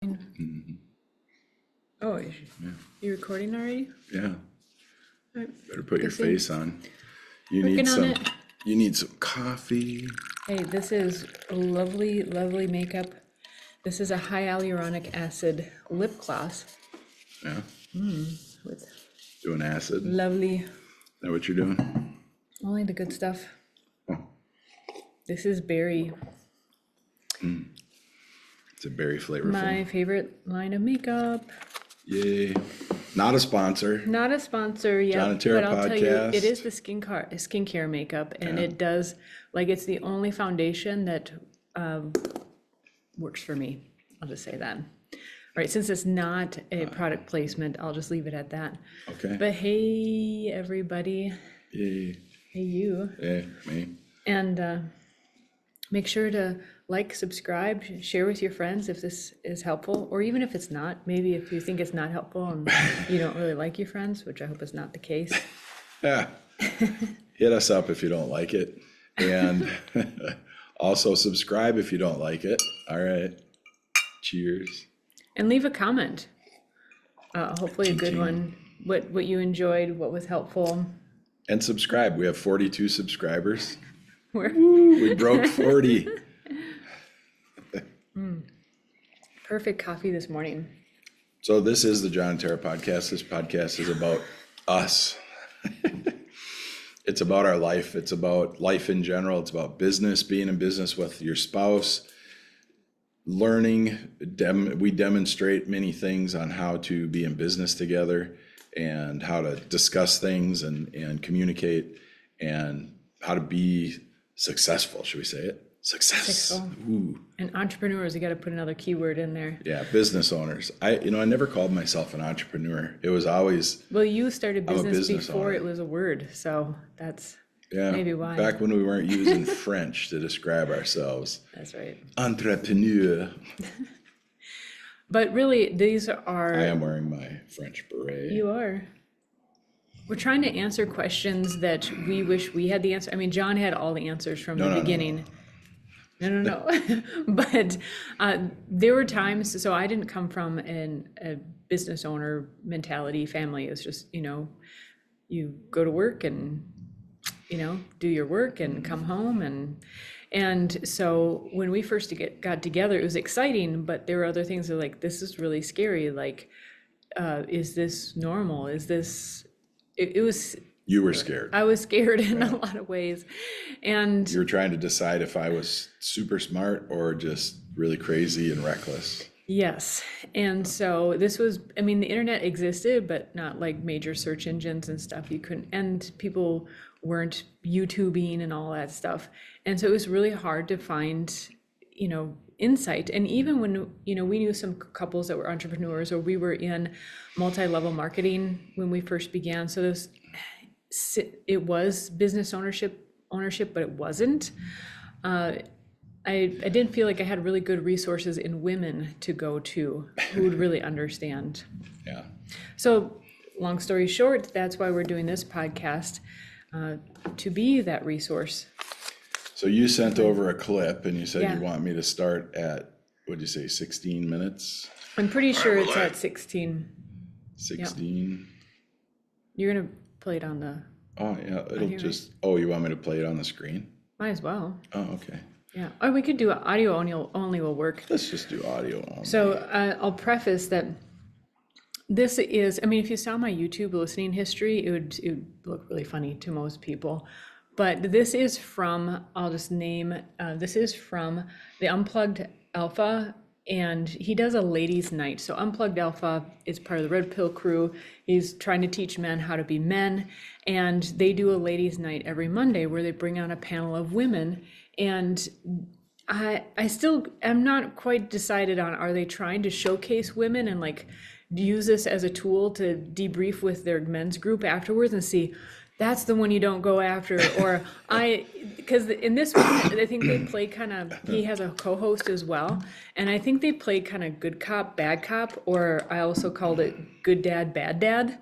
Mhm. Oh, Yeah. you recording already? Yeah. All right. Better put your Guessing. face on. You Working need on some. it. You need some coffee. Hey, this is lovely, lovely makeup. This is a high hyaluronic acid lip gloss Yeah. with Doing acid. Is lovely, that what you're doing? only the good stuff. Oh, This is berry, it's a very flavorful. my favorite line of makeup. Yay. Not a sponsor. Not a sponsor yet, Jon Tera but I'll tell you, Podcast. it is the skincare makeup, and Yeah. it does, like, it's the only foundation that works for me. I'll just say that. All right, since it's not a product placement, I'll just leave it at that. Okay. But hey, everybody, Yay. hey you, Hey, me. and make sure to like, subscribe, share with your friends if this is helpful, or even if it's not. Maybe if you think it's not helpful and you don't really like your friends, which I hope is not the case. Yeah. Hit us up if you don't like it. And also subscribe if you don't like it. All right. Cheers. And leave a comment. Hopefully a good Ching, one. What you enjoyed, what was helpful. And subscribe. We have 42 subscribers. Where Woo, we broke 40. perfect coffee this morning. So this is the Jon Tera Podcast. This podcast is about us. It's about our life. It's about life in general. It's about business, being in business with your spouse, learning. We demonstrate many things on how to be in business together and how to discuss things and communicate and how to be successful. Should we say it? Success. Successful. Ooh. And entrepreneurs, you got to put another keyword in there. Yeah, business owners. I never called myself an entrepreneur. It was always, Well, you started I'm a business business before owner. it was a word, so that's yeah, maybe why. back when we weren't using French to describe ourselves. That's right. Entrepreneur. But really, these are. I am wearing my French beret. You are. We're trying to answer questions that we wish we had the answer. I mean, John had all the answers from the beginning. No. But there were times, so I didn't come from a business owner mentality family. It's just, you go to work and, do your work and come home. And so when we first got together, it was exciting, but there were other things that like, this is really scary. Like, is this normal? Is this, it was. You were scared. I was scared in a lot of ways. And You were trying to decide if I was super smart or just really crazy and reckless. yes. And so this was, the internet existed, but not like major search engines and stuff. You couldn't, and people weren't YouTubing and all that stuff. And so it was really hard to find, insight. And even when, we knew some couples that were entrepreneurs, or we were in multi-level marketing when we first began. So it was business ownership, but it wasn't. I didn't feel like I had really good resources in women to go to who would really understand. Yeah. So long story short, that's why we're doing this podcast, to be that resource. So you sent over a clip and you said Yeah. you want me to start at, what'd you say, 16 minutes? I'm pretty sure it's at 16. 16? You're going to play it on the, Oh, yeah, it'll here, just, oh, you want me to play it on the screen? might as well. Oh, okay. Yeah. Or we could do audio only will work. Let's just do audio only. So I'll preface that this is, if you saw my YouTube listening history, it would look really funny to most people. But this is from, I'll just name, this is from the Unplugged Alpha, and he does a ladies' night. So Unplugged Alpha is part of the Red Pill crew. He's trying to teach men how to be men, and they do a ladies' night every Monday where they bring on a panel of women. And I still am not quite decided on, are they trying to showcase women and like use this as a tool to debrief with their men's group afterwards and see, that's the one you don't go after, or because in this one, I think they play kind of, he has a co-host as well, and I think they played kind of good cop, bad cop, or I also called it good dad, bad dad,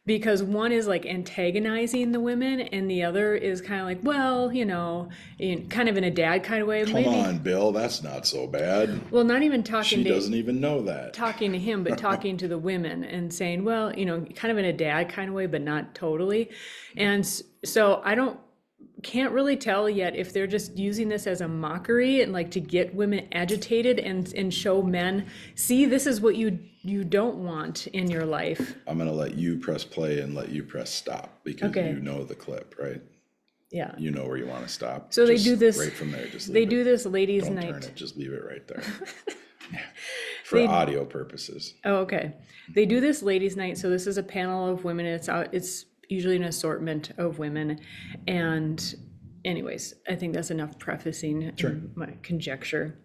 because one is like antagonizing the women and the other is kind of like, well, kind of in a dad kind of way. Come on, Bill, that's not so bad. Well, not even talking She to doesn't even know that. talking to him, but talking to the women and saying, well, kind of in a dad kind of way, but not totally. And so can't really tell yet if they're just using this as a mockery and like to get women agitated and show men, see, this is what you don't want in your life. I'm going to let you press play and let you press stop because you know the clip, right? Yeah. You know where you want to stop. So they do this right from there. Just they do this ladies' Don't night. turn it. Just leave it right there. For audio purposes. Oh, okay. They do this ladies' night. So this is a panel of women. It's usually an assortment of women. And anyways, I think that's enough prefacing my conjecture.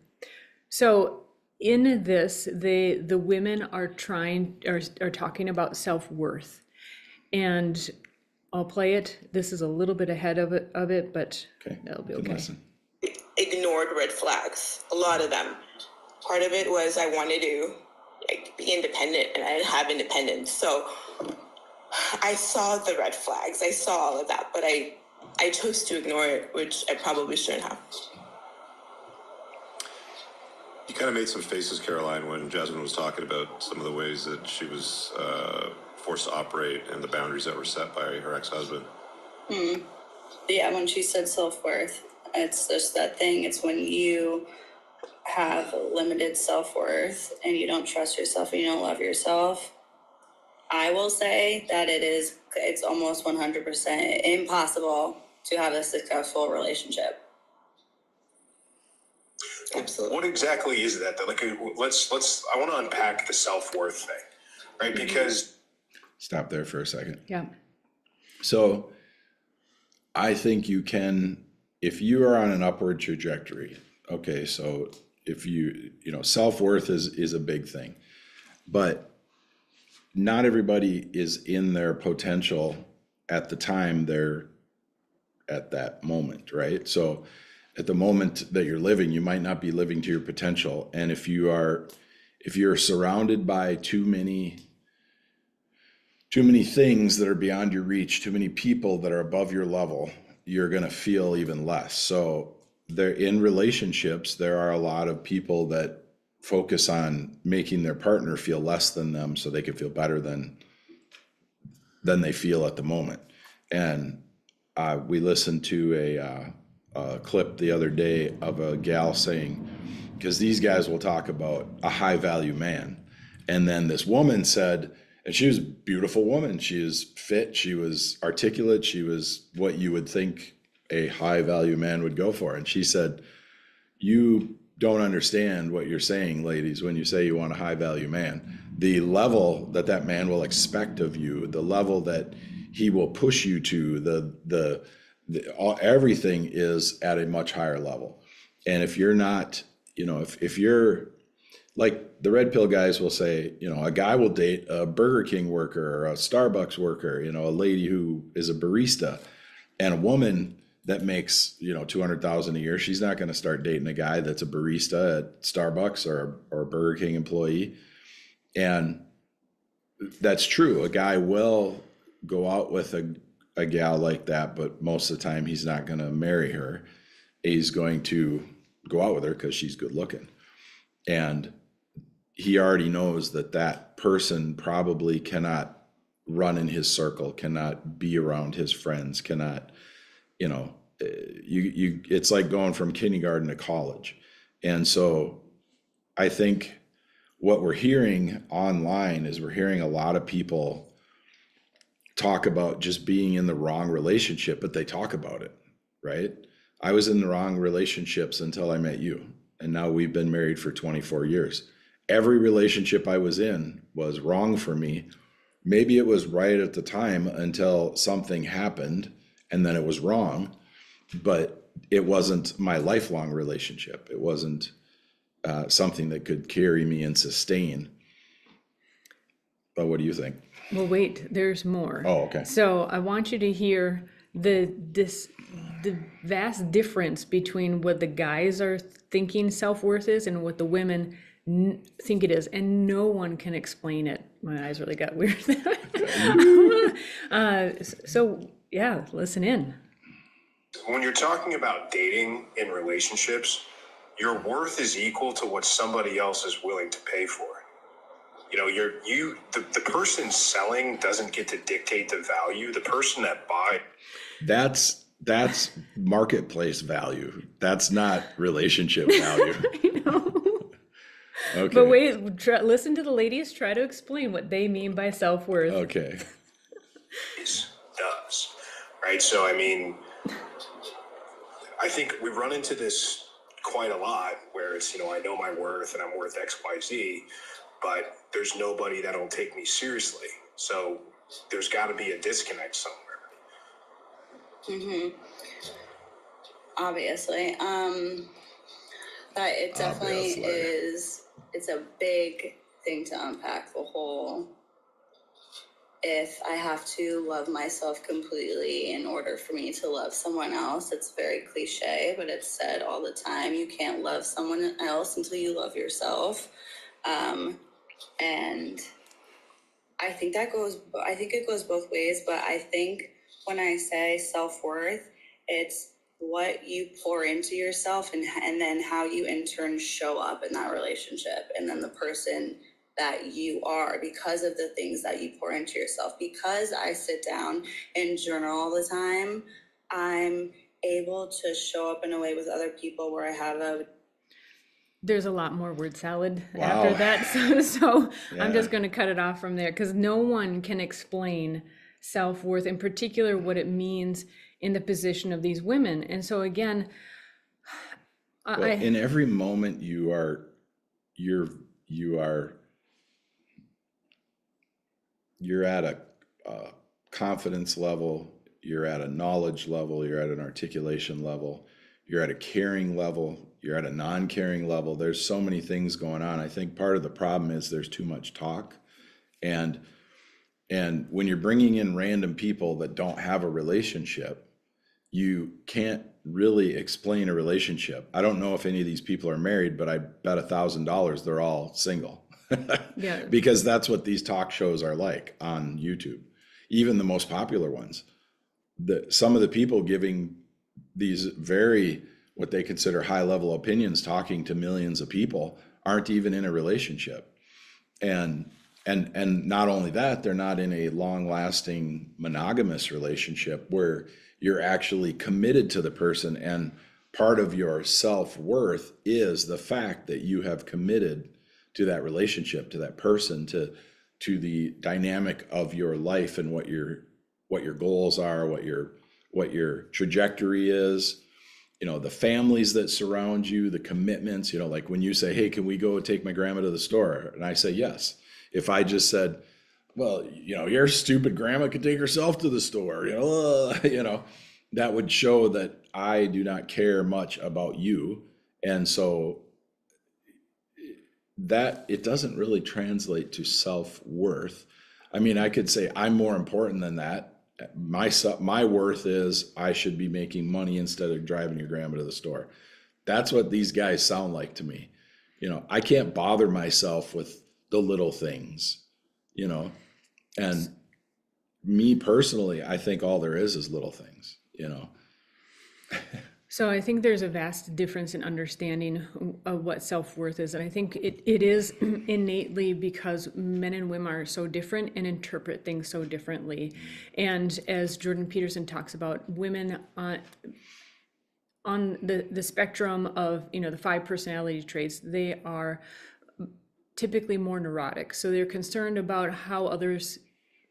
So in this, the women are talking about self-worth. And I'll play it. This is a little bit ahead of it, but that'll be okay. Listen. Ignored red flags, a lot of them. Part of it was I wanted to be independent and I didn't have independence. So I saw the red flags. I saw all of that, but I chose to ignore it, which I probably shouldn't have. You kind of made some faces, Caroline, when Jasmine was talking about some of the ways that she was forced to operate and the boundaries that were set by her ex-husband. Yeah, when she said self-worth, it's just that thing. It's when you have limited self-worth and you don't trust yourself and you don't love yourself. I will say that it's almost 100% impossible to have a successful relationship. Absolutely. What exactly is that? Like, I want to unpack the self-worth thing, right? Because stop there for a second. Yeah. So I think you can, if you are on an upward trajectory, okay, so if self-worth is a big thing, but not everybody is in their potential at the time they're at that moment, right? So at the moment that you're living, you might not be living to your potential. And if you're surrounded by too many things that are beyond your reach, too many people that are above your level, you're going to feel even less. So in relationships, there are a lot of people that focus on making their partner feel less than them so they can feel better than they feel at the moment. And we listened to a clip the other day of a gal saying, because these guys will talk about a high value man. And then this woman said, and she was a beautiful woman. She was fit. She was articulate. She was what you would think a high value man would go for. And she said, you don't understand what you're saying, ladies, when you say you want a high value man. The level that man will expect of you, the level that he will push you to, everything is at a much higher level. And if you're not, if you're like the red pill guys will say, a guy will date a Burger King worker or a Starbucks worker, a lady who is a barista, and a woman that makes, $200,000 a year, she's not going to start dating a guy that's a barista at Starbucks or a Burger King employee. And that's true. A guy will go out with a gal like that, but most of the time he's not going to marry her. He's going to go out with her because she's good looking. And he already knows that person probably cannot run in his circle, cannot be around his friends, cannot, it's like going from kindergarten to college. And so I think what we're hearing online is we're hearing a lot of people talk about just being in the wrong relationship, but they talk about it, right? I was in the wrong relationships until I met you. And now we've been married for 24 years. Every relationship I was in was wrong for me. Maybe it was right at the time until something happened and then it was wrong, but it wasn't my lifelong relationship. It wasn't something that could carry me and sustain. But what do you think? Well, wait, there's more. Oh, okay. So I want you to hear the vast difference between what the guys are thinking self-worth is and what the women think it is, and no one can explain it. My eyes really got weird. So yeah, listen in. When you're talking about dating in relationships, your worth is equal to what somebody else is willing to pay for. You know, the person selling doesn't get to dictate the value. The person that buys. That's marketplace value. That's not relationship value. I know. Okay. But wait, listen to the ladies try to explain what they mean by self-worth. Okay. Does, right? So, I mean, I think we run into this quite a lot where it's, you know, I know my worth and I'm worth X, Y, Z, but there's nobody that'll take me seriously. So there's got to be a disconnect somewhere. Mm-hmm. Obviously. But it definitely is, it's a big thing to unpack, the whole, if I have to love myself completely in order for me to love someone else. It's very cliche, but it's said all the time. You can't love someone else until you love yourself. And I think it goes both ways, but I think when I say self-worth, it's what you pour into yourself and then how you in turn show up in that relationship, and then the person that you are because of the things that you pour into yourself. Because I sit down and journal all the time, I'm able to show up in a way with other people where I have There's a lot more word salad Wow. after that. So Yeah. I'm just going to cut it off from there, because no one can explain self-worth, in particular what it means in the position of these women. And so again, Well, in every moment you're at a confidence level, you're at a knowledge level, you're at an articulation level, you're at a caring level, you're at a non-caring level. There's so many things going on. I think part of the problem is there's too much talk. And when you're bringing in random people that don't have a relationship, you can't really explain a relationship. I don't know if any of these people are married, but I bet $1,000 they're all single. Yeah. Because that's what these talk shows are like on YouTube, even the most popular ones. Some of the people giving these very, what they consider high level opinions, talking to millions of people, aren't even in a relationship. And not only that, they're not in a long lasting monogamous relationship where you're actually committed to the person. And part of your self-worth is the fact that you have committed to that relationship, to that person, to the dynamic of your life and what your goals are, what your trajectory is, you know, the families that surround you, the commitments, you know, like when you say, hey, can we go take my grandma to the store? And I say, yes. If I just said, well, you know, your stupid grandma could take herself to the store, you know, that would show that I do not care much about you. And so that it doesn't really translate to self-worth. I mean, I could say I'm more important than that. My worth is I should be making money instead of driving your grandma to the store. That's what these guys sound like to me. You know, I can't bother myself with the little things, you know, and me personally, I think all there is little things, you know. So I think there's a vast difference in understanding of what self-worth is. And I think it is innately because men and women are so different and interpret things so differently. And as Jordan Peterson talks about, women on the spectrum of, you know, the 5 personality traits, they are typically more neurotic. So they're concerned about how others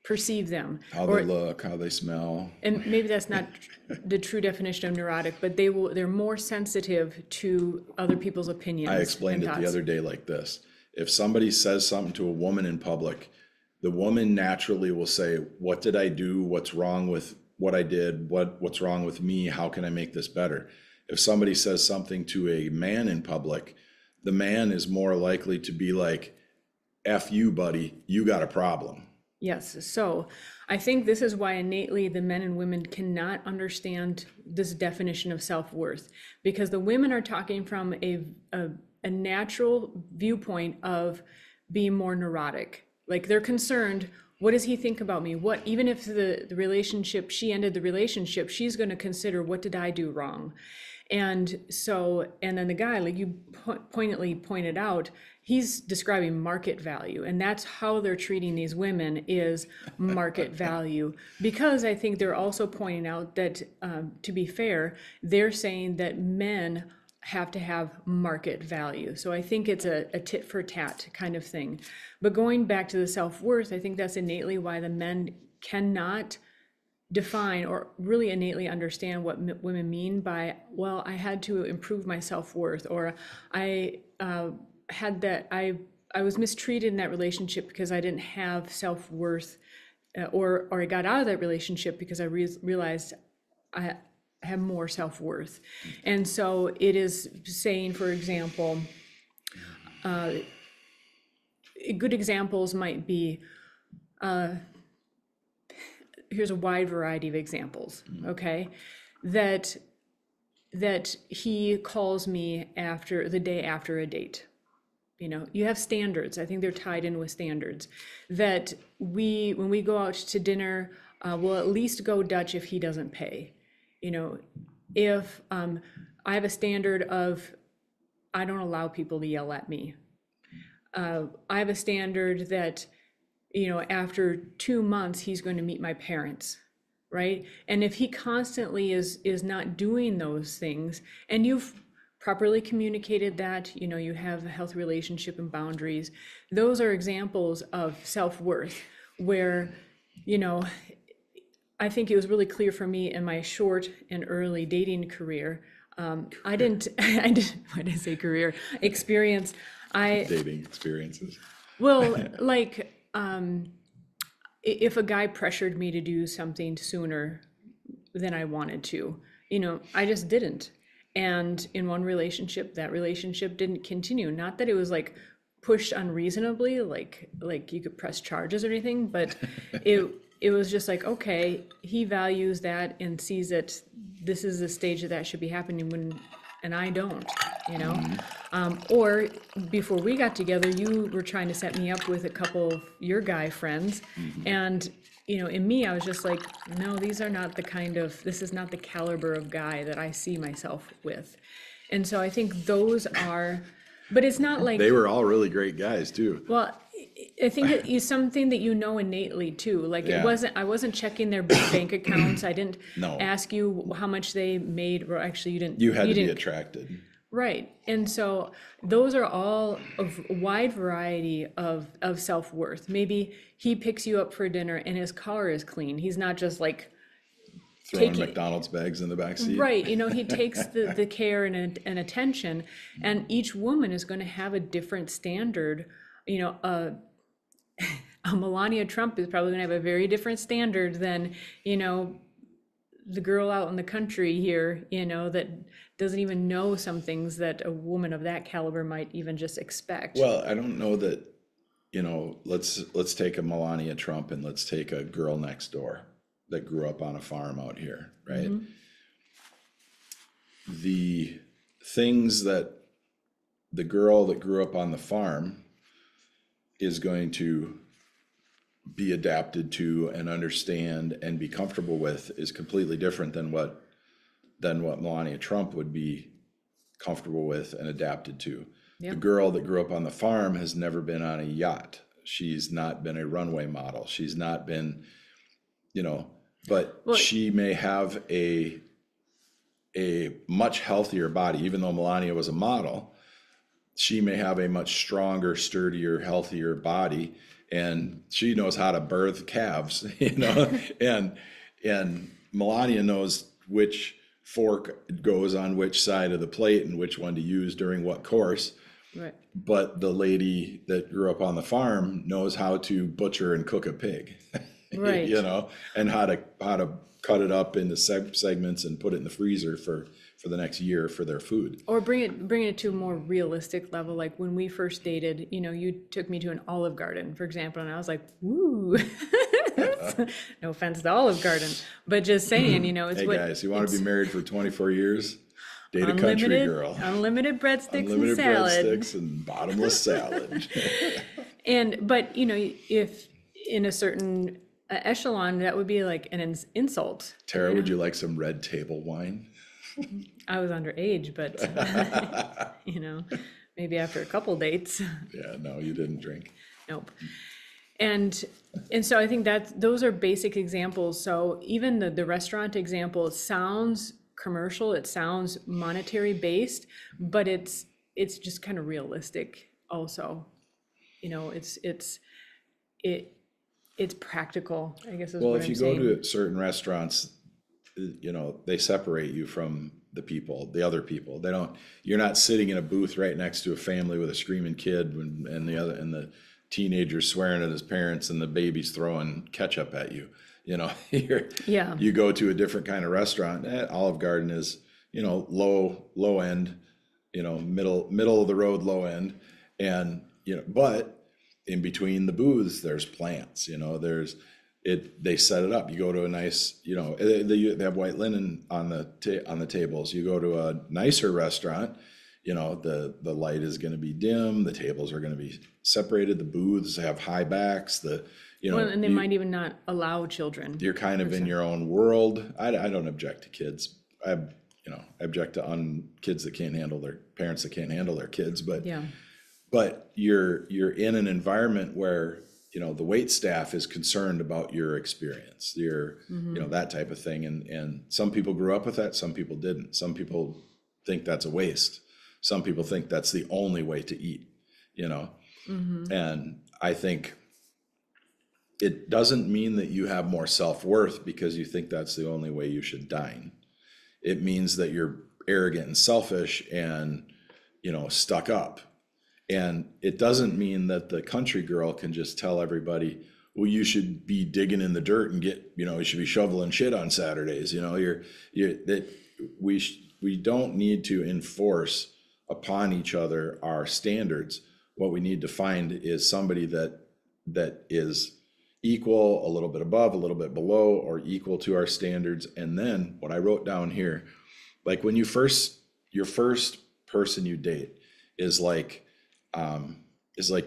perceive them, how they look, how they smell. And maybe that's not the true definition of neurotic, but they're more sensitive to other people's opinions. I explained it the other day like this. If somebody says something to a woman in public, the woman naturally will say, what did I do? What's wrong with what I did? What's wrong with me? How can I make this better? If somebody says something to a man in public, the man is more likely to be like, F you, buddy, you got a problem. Yes. So I think this is why innately the men and women cannot understand this definition of self-worth, because the women are talking from a a natural viewpoint of being more neurotic. Like they're concerned, what does he think about me? What, even if the relationship, she ended the relationship, she's going to consider, what did I do wrong? And so, and then the guy, like you poignantly pointed out, he's describing market value, and that's how they're treating these women, is market value. Because I think they're also pointing out that, to be fair, they're saying that men have to have market value. So I think it's a tit for tat kind of thing. But going back to the self-worth, I think that's innately why the men cannot define or really innately understand what women mean by, well, I had to improve my self-worth, or I was mistreated in that relationship because I didn't have self-worth, or I got out of that relationship because I realized I have more self-worth. And so it is saying, for example, good examples might be, here's a wide variety of examples, okay? That he calls me after the day after a date. You know, you have standards. I think they're tied in with standards. That when we go out to dinner, we'll at least go Dutch if he doesn't pay. You know, if I have a standard of, I don't allow people to yell at me. I have a standard that, you know, after 2 months, he's going to meet my parents, right? And if he constantly is not doing those things, and you've properly communicated that, you know, you have a healthy relationship and boundaries, those are examples of self-worth where, you know, I think it was really clear for me in my short and early dating career. I didn't why did I say career? Experience. Dating experiences. Well, like, if a guy pressured me to do something sooner than I wanted to, you know, I just didn't. And in one relationship, that relationship didn't continue. Not that it was like pushed unreasonably, like you could press charges or anything, but it was just like, okay, he values that and sees that this is the stage that should be happening and I don't, you know? Or before we got together, you were trying to set me up with a couple of your guy friends. And, you know, in me, I was just like, no, this is not the caliber of guy that I see myself with. And so I think those are, but it's not like. They were all really great guys too. Well, I think it is something that you know innately too. Like Yeah. I wasn't checking their bank accounts. I didn't No. ask you how much they made, or actually you didn't. You had to be didn't. attracted. Right. And so those are all of a wide variety of self-worth. Maybe he picks you up for dinner and his car is clean. He's not just like Throwing taking McDonald's bags in the back seat. Right. You know, he takes the care and attention, and each woman is going to have a different standard. You know, a Melania Trump is probably going to have a very different standard than, you know, the girl out in the country here, you know, that doesn't even know some things that a woman of that caliber might even just expect. Well, I don't know that, you know, let's take a Melania Trump and let's take a girl next door that grew up on a farm out here, right? The things that the girl that grew up on the farm is going to be adapted to and understand and be comfortable with is completely different than what Melania Trump would be comfortable with and adapted to. Yeah. The girl that grew up on the farm has never been on a yacht. She's not been a runway model. She's not been, you know, but she may have a much healthier body. Even though Melania was a model, she may have a much stronger, sturdier, healthier body, and she knows how to birth calves, you know, and Melania knows which fork goes on which side of the plate and which one to use during what course. Right. But the lady that grew up on the farm knows how to butcher and cook a pig, Right. you know, and how to cut it up into segments and put it in the freezer for the next year for their food. Or bring it to a more realistic level. Like when we first dated, you know, you took me to an Olive Garden, for example, and I was like, "Ooh." No offense to Olive Garden, but just saying, you know, it's hey what, guys, you want to be married for 24 years? Date a country girl. Unlimited breadsticks Unlimited and salad. breadsticks and bottomless salad. But if in a certain echelon, that would be like an insult. Tara, would you like some red table wine? I was underage, but maybe after a couple dates. Yeah, no, you didn't drink. Nope. And so I think that those are basic examples. So even the restaurant example sounds commercial, it sounds monetary based, but it's just kind of realistic also. It's practical, I guess is Well, what if I'm you saying. go to certain restaurants, they separate you from the other people. You're not sitting in a booth right next to a family with a screaming kid and the teenager swearing at his parents and the baby's throwing ketchup at you. You go to a different kind of restaurant. Olive Garden is, low end, middle of the road, low end. And, but in between the booths, there's plants, they set it up. You go to a nice, they have white linen on the tables. You go to a nicer restaurant, the light is going to be dim. The tables are going to be separated. The booths have high backs. And they might even not allow children. You're kind of in your own world. I don't object to kids. I object to kids that can't handle their parents that can't handle their kids. But you're in an environment where the wait staff is concerned about your experience, that type of thing. And some people grew up with that. Some people didn't. Some people think that's a waste. Some people think that's the only way to eat, and I think it doesn't mean that you have more self-worth because you think that's the only way you should dine. It means that you're arrogant and selfish and, stuck up. And it doesn't mean that the country girl can just tell everybody, well, you should be digging in the dirt and you should be shoveling shit on Saturdays. We don't need to enforce upon each other our standards. What we need to find is somebody that is equal, a little bit above, a little bit below, or equal to our standards. And then what I wrote down here, like when your first person you date is like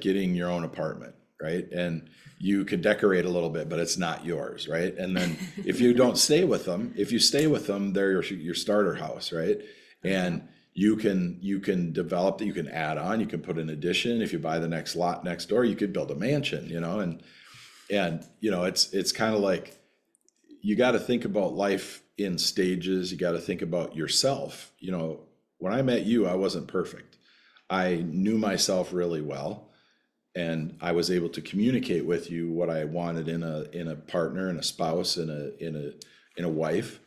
getting your own apartment, right? And you could decorate a little bit, but it's not yours, right? And then if you stay with them, they're your starter house, right? And you can develop that, you can add on, you can put an addition. If you buy the next lot next door, you could build a mansion, and it's kind of like, you got to think about life in stages. You got to think about yourself. When I met you, I wasn't perfect. I knew myself really well, and I was able to communicate with you what I wanted in a partner, in a spouse, in a wife.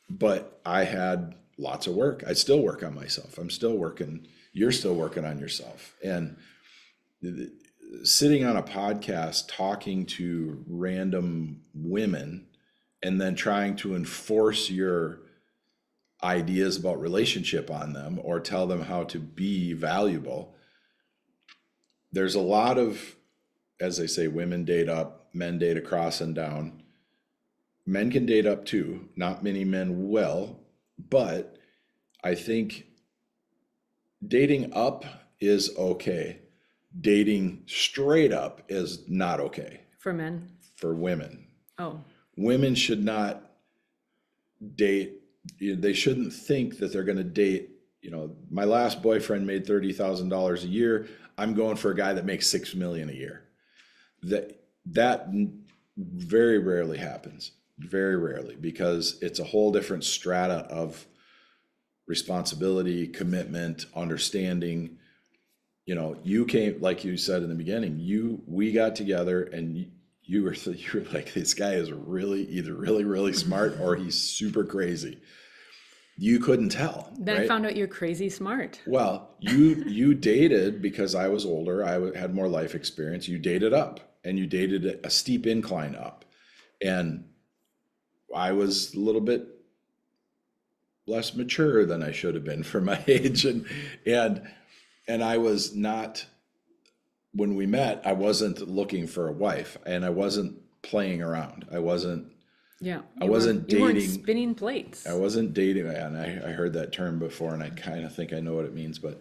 But I had lots of work. I still work on myself. I'm still working. You're still working on yourself. And sitting on a podcast talking to random women and then trying to enforce your ideas about relationship on them or tell them how to be valuable. There's a lot of, as they say, women date up, men date across and down. Men can date up too. Not many men will, but I think dating up is okay. Dating straight up is not okay. For men? For women. Oh. Women should not date. They shouldn't think that they're going to date. My last boyfriend made $30,000 a year. I'm going for a guy that makes $6 million a year. That very rarely happens. Very rarely, because it's a whole different strata of responsibility, commitment, understanding. You came, like you said in the beginning, we got together and you were like, this guy is either really smart or he's super crazy. You couldn't tell. Then right? I found out you're crazy smart. Well, you dated because I was older. I had more life experience. You dated up, and you dated a steep incline up. And I was a little bit less mature than I should have been for my age. And I was not, when we met, I wasn't looking for a wife, and I wasn't playing around. I wasn't Yeah. I wasn't You weren't dating. spinning plates. I wasn't dating, and I heard that term before, and I kind of think I know what it means, but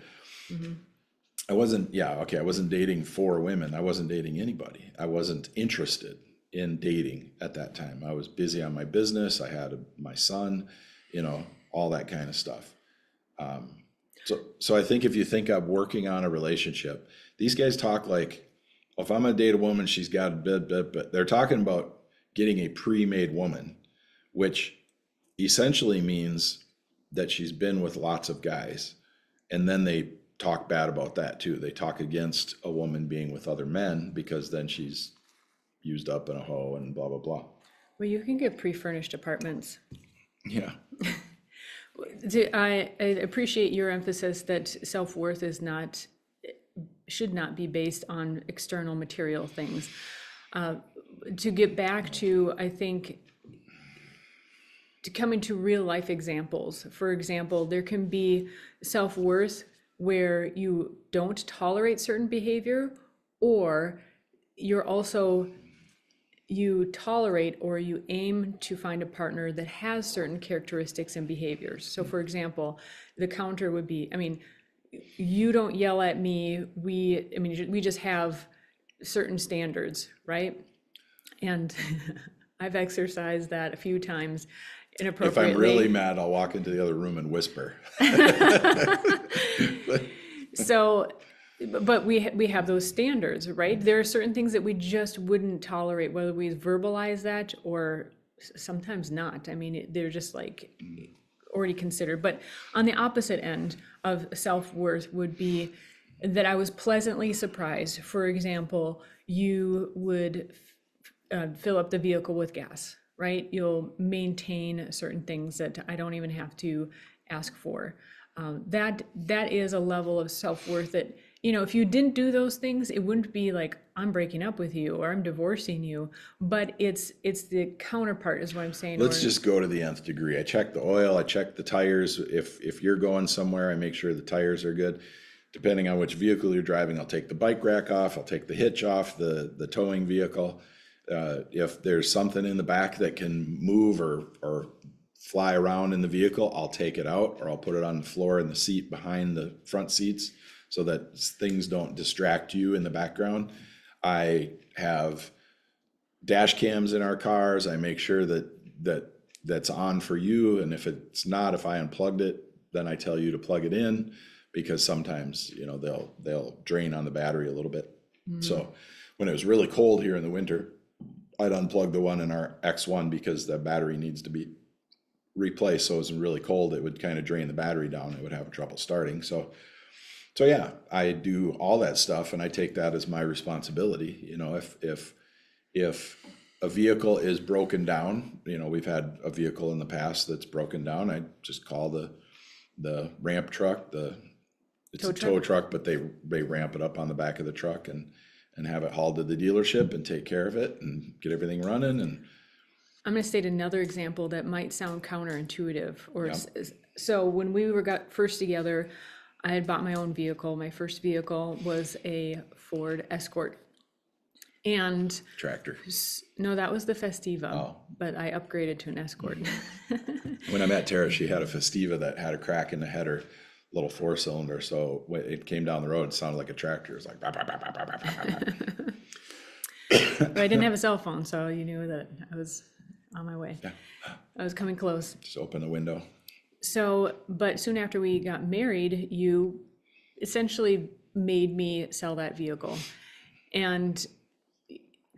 I wasn't, I wasn't dating 4 women. I wasn't dating anybody. I wasn't interested in dating at that time. I was busy on my business. I had my son, all that kind of stuff. So I think if you think of working on a relationship, these guys talk like, well, if I'm gonna date a woman, she's got a bit, but they're talking about getting a pre-made woman, which essentially means that she's been with lots of guys. And then they talk bad about that too. They talk against a woman being with other men because then she's used up in a hoe and blah, blah, blah. Well, you can get pre-furnished apartments. Yeah. I appreciate your emphasis that self-worth should not be based on external material things. To get back to, I think, to come into real life examples. For example, there can be self-worth where you don't tolerate certain behavior, or you tolerate or you aim to find a partner that has certain characteristics and behaviors. So for example, the counter would be, you don't yell at me. We just have certain standards, right? And I've exercised that a few times inappropriately. If I'm really mad, I'll walk into the other room and whisper. So, but we have those standards, right? There are certain things that we just wouldn't tolerate, whether we verbalize that or sometimes not. They're just like already considered. But on the opposite end of self-worth would be that I was pleasantly surprised. For example, you would fill up the vehicle with gas, right? You'll maintain certain things that I don't even have to ask for. That is a level of self-worth that, if you didn't do those things, it wouldn't be like, I'm breaking up with you or I'm divorcing you, but it's the counterpart is what I'm saying. Let's just go to the nth degree. I check the oil, I check the tires. If you're going somewhere, I make sure the tires are good. Depending on which vehicle you're driving, I'll take the bike rack off, I'll take the hitch off the towing vehicle. If there's something in the back that can move or fly around in the vehicle, I'll take it out, or I'll put it on the floor in the seat behind the front seats so that things don't distract you in the background. I have dash cams in our cars. I make sure that's on for you. And if it's not, if I unplugged it, then I tell you to plug it in, because sometimes, they'll drain on the battery a little bit. Mm-hmm. So when it was really cold here in the winter, I'd unplug the one in our X1 because the battery needs to be replaced. So it was really cold, it would kind of drain the battery down. It would have trouble starting. So yeah, I do all that stuff, and I take that as my responsibility. If a vehicle is broken down, we've had a vehicle in the past that's broken down, I just call the ramp truck, it's a tow truck, but they ramp it up on the back of the truck and have it hauled to the dealership and take care of it and get everything running. And I'm going to state another example that might sound counterintuitive. Yeah. So when we got first together, I had bought my own vehicle. My first vehicle was a Ford Escort. And tractor. No, that was the Festiva. Oh. But I upgraded to an Escort. When I met Tara, she had a Festiva that had a crack in the header, little 4-cylinder. So when it came down the road, it sounded like a tractor. It was like, bah, bah, bah, bah, bah, bah, bah. But I didn't have a cell phone, so you knew that I was on my way. Yeah. I was coming close. Just open the window. So, but soon after we got married, you essentially made me sell that vehicle. And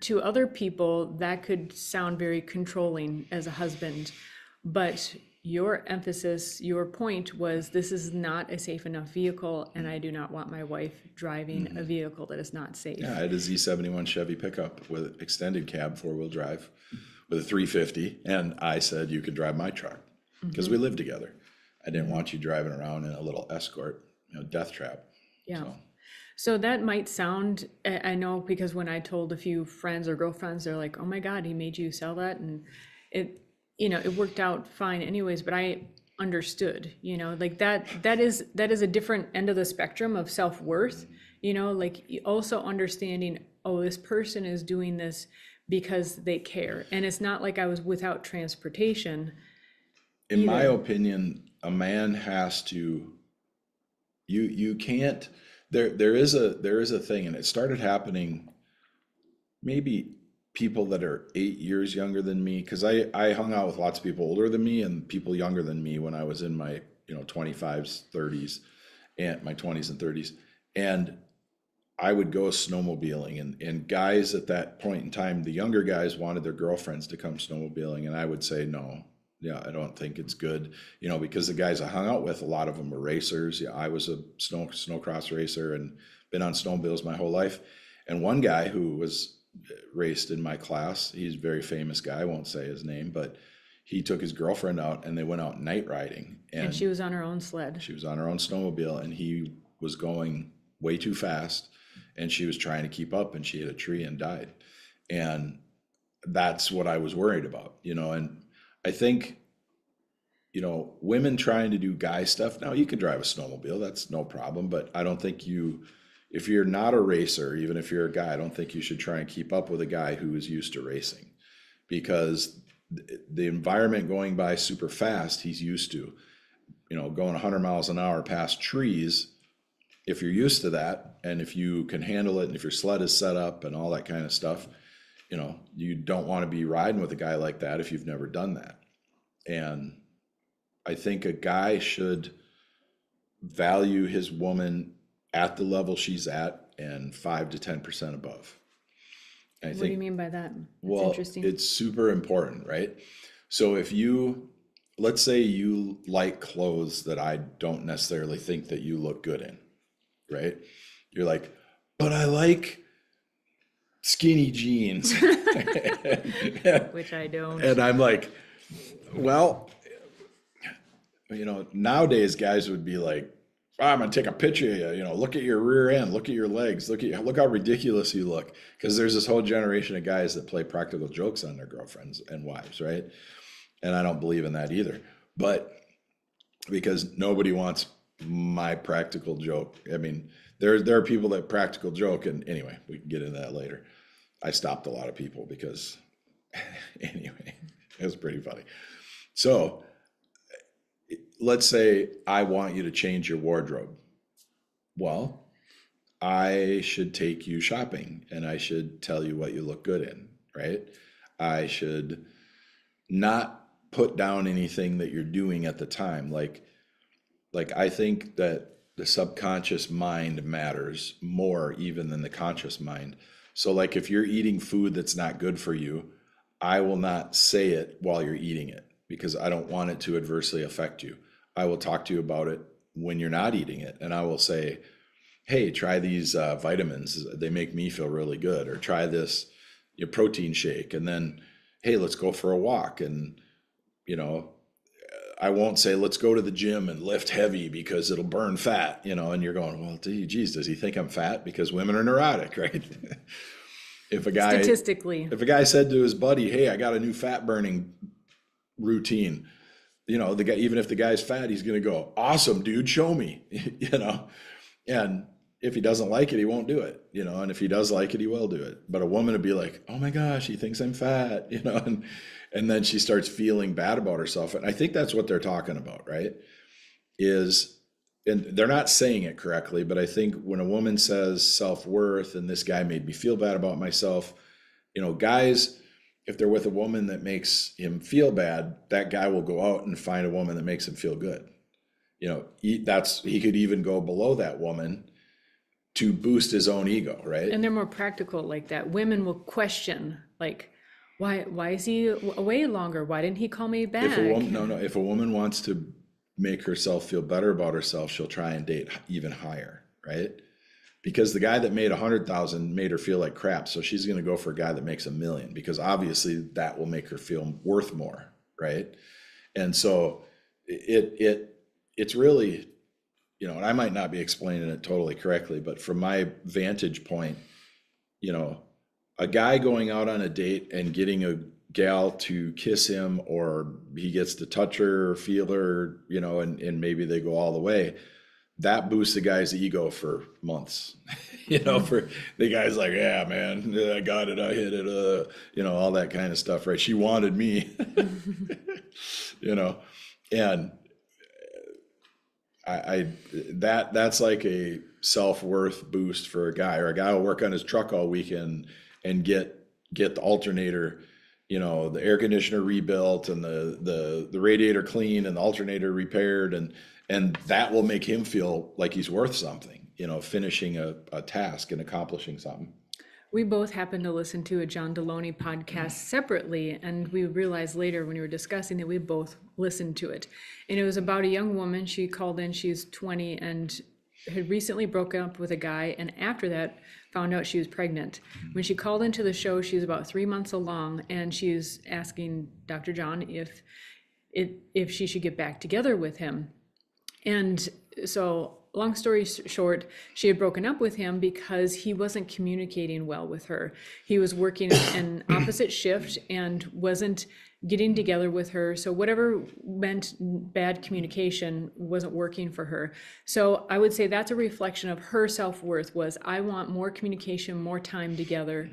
to other people, that could sound very controlling as a husband, but your emphasis, your point was, this is not a safe enough vehicle, and I do not want my wife driving a vehicle that is not safe. Yeah, I had a Z71 Chevy pickup with extended cab, 4-wheel drive, with a 350, and I said, you could drive my truck, because we lived together. I didn't want you driving around in a little Escort, death trap. Yeah. So that might sound, I know, because when I told a few friends or girlfriends, they're like, oh my God, he made you sell that. And it worked out fine anyways, but I understood, like that is a different end of the spectrum of self-worth, like also understanding, oh, this person is doing this because they care. And it's not like I was without transportation. In my either. opinion, a man has to, you can't, there is a thing, and it started happening maybe people that are 8 years younger than me, because I hung out with lots of people older than me and people younger than me when I was in my 25s, 30s, and my 20s and 30s. And I would go snowmobiling, and guys at that point in time, the younger guys wanted their girlfriends to come snowmobiling, and I would say no. Yeah, I don't think it's good, because the guys I hung out with, a lot of them were racers. Yeah, I was a snowcross racer and been on snowmobiles my whole life. And one guy who was raced in my class, he's a very famous guy, I won't say his name, but he took his girlfriend out and they went out night riding. And she was on her own sled. She was on her own snowmobile, and he was going way too fast, and she was trying to keep up, and she hit a tree and died. And that's what I was worried about, and I think, women trying to do guy stuff. Now, you can drive a snowmobile, that's no problem, but I don't think if you're not a racer, even if you're a guy, I don't think you should try and keep up with a guy who is used to racing, because the environment going by super fast, he's used to, going 100 miles an hour past trees. If you're used to that, and if you can handle it, and if your sled is set up and all that kind of stuff, you don't want to be riding with a guy like that if you've never done that. And I think a guy should value his woman at the level she's at and 5 to 10% above. And I What do you mean by that? That's well, interesting. it's super important, right? So if let's say you like clothes that I don't necessarily think that you look good in, right? You're like, but I like skinny jeans. Which I don't. And I'm like, well, nowadays guys would be like, I'm gonna take a picture of you, look at your rear end, look at your legs, look how ridiculous you look. Because there's this whole generation of guys that play practical jokes on their girlfriends and wives, right? And I don't believe in that either. But because nobody wants my practical joke. I mean, there are people that practical joke, and anyway, we can get into that later. I stopped a lot of people because anyway, it was pretty funny. So let's say I want you to change your wardrobe. Well, I should take you shopping, and I should tell you what you look good in, right? I should not put down anything that you're doing at the time. Like I think that the subconscious mind matters more even than the conscious mind. So like if you're eating food that's not good for you, I will not say it while you're eating it because I don't want it to adversely affect you. I will talk to you about it when you're not eating it. And I will say, hey, try these vitamins. They make me feel really good. Or try this protein shake. And then, hey, let's go for a walk. And, I won't say, let's go to the gym and lift heavy because it'll burn fat, and you're going, well, geez, does he think I'm fat? Because women are neurotic, right? If a guy said to his buddy, hey, I got a new fat burning routine, the guy, even if the guy's fat, he's going to go, awesome, dude, show me, and if he doesn't like it, he won't do it, and if he does like it, he will do it. But a woman would be like, oh my gosh, he thinks I'm fat, and then she starts feeling bad about herself. And I think that's what they're talking about, right? And they're not saying it correctly, but I think when a woman says self-worth and this guy made me feel bad about myself, guys, if they're with a woman that makes him feel bad, that guy will go out and find a woman that makes him feel good. He could even go below that woman to boost his own ego, right? And they're more practical like that. Women will question, like, why is he away longer? Why didn't he call me back? If a woman wants to make herself feel better about herself, she'll try and date even higher, right? Because the guy that made 100,000 made her feel like crap, so she's going to go for a guy that makes 1 million because obviously that will make her feel worth more, right? And so it's really, and I might not be explaining it totally correctly, but from my vantage point, a guy going out on a date and getting a gal to kiss him, or he gets to touch her or feel her, and maybe they go all the way. that boosts the guy's ego for months. For the guy's like, yeah, man, I got it, I hit it, all that kind of stuff, right? She wanted me, and that's like a self-worth boost for a guy, or a guy will work on his truck all weekend and get the alternator, the air conditioner rebuilt and the radiator cleaned and the alternator repaired, and that will make him feel like he's worth something, finishing a task and accomplishing something. We both happened to listen to a Jon Tera podcast separately, and we realized later when we were discussing that we both listened to it. And it was about a young woman. She called in, she's 20 and had recently broken up with a guy, and after that found out she was pregnant. When she called into the show, she was about 3 months along, and she was asking Dr. Jon if she should get back together with him. And so, long story short, she had broken up with him because he wasn't communicating well with her. He was working an opposite shift and wasn't getting together with her. So whatever meant bad communication wasn't working for her. So I would say that's a reflection of her self-worth was, I want more communication, more time together.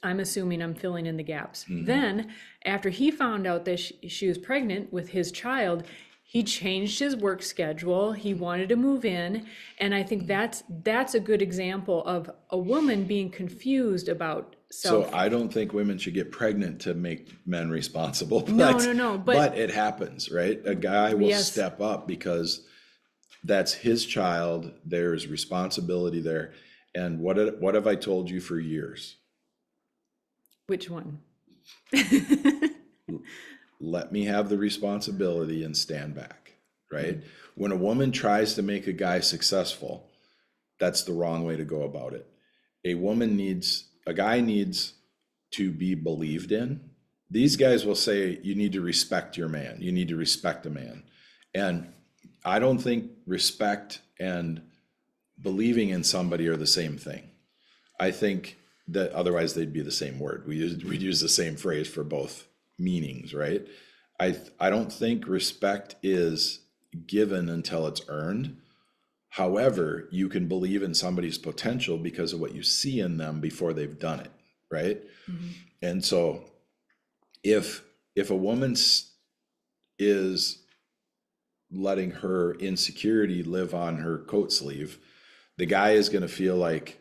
I'm assuming I'm filling in the gaps. Then after he found out that she was pregnant with his child, he changed his work schedule. He wanted to move in. And I think that's a good example of a woman being confused about self. So I don't think women should get pregnant to make men responsible. No. But it happens, right? A guy will step up because that's his child. There's responsibility there. And what have I told you for years? Which one? Let me have the responsibility and stand back, right? When a woman tries to make a guy successful, that's the wrong way to go about it. A guy needs to be believed in. These guys will say, you need to respect your man. You need to respect a man. And I don't think respect and believing in somebody are the same thing. I think that otherwise they'd be the same word. We'd use the same phrase for both meanings, right? I don't think respect is given until it's earned. However, you can believe in somebody's potential because of what you see in them before they've done it, right? And so if a woman is letting her insecurity live on her coat sleeve, the guy is going to feel like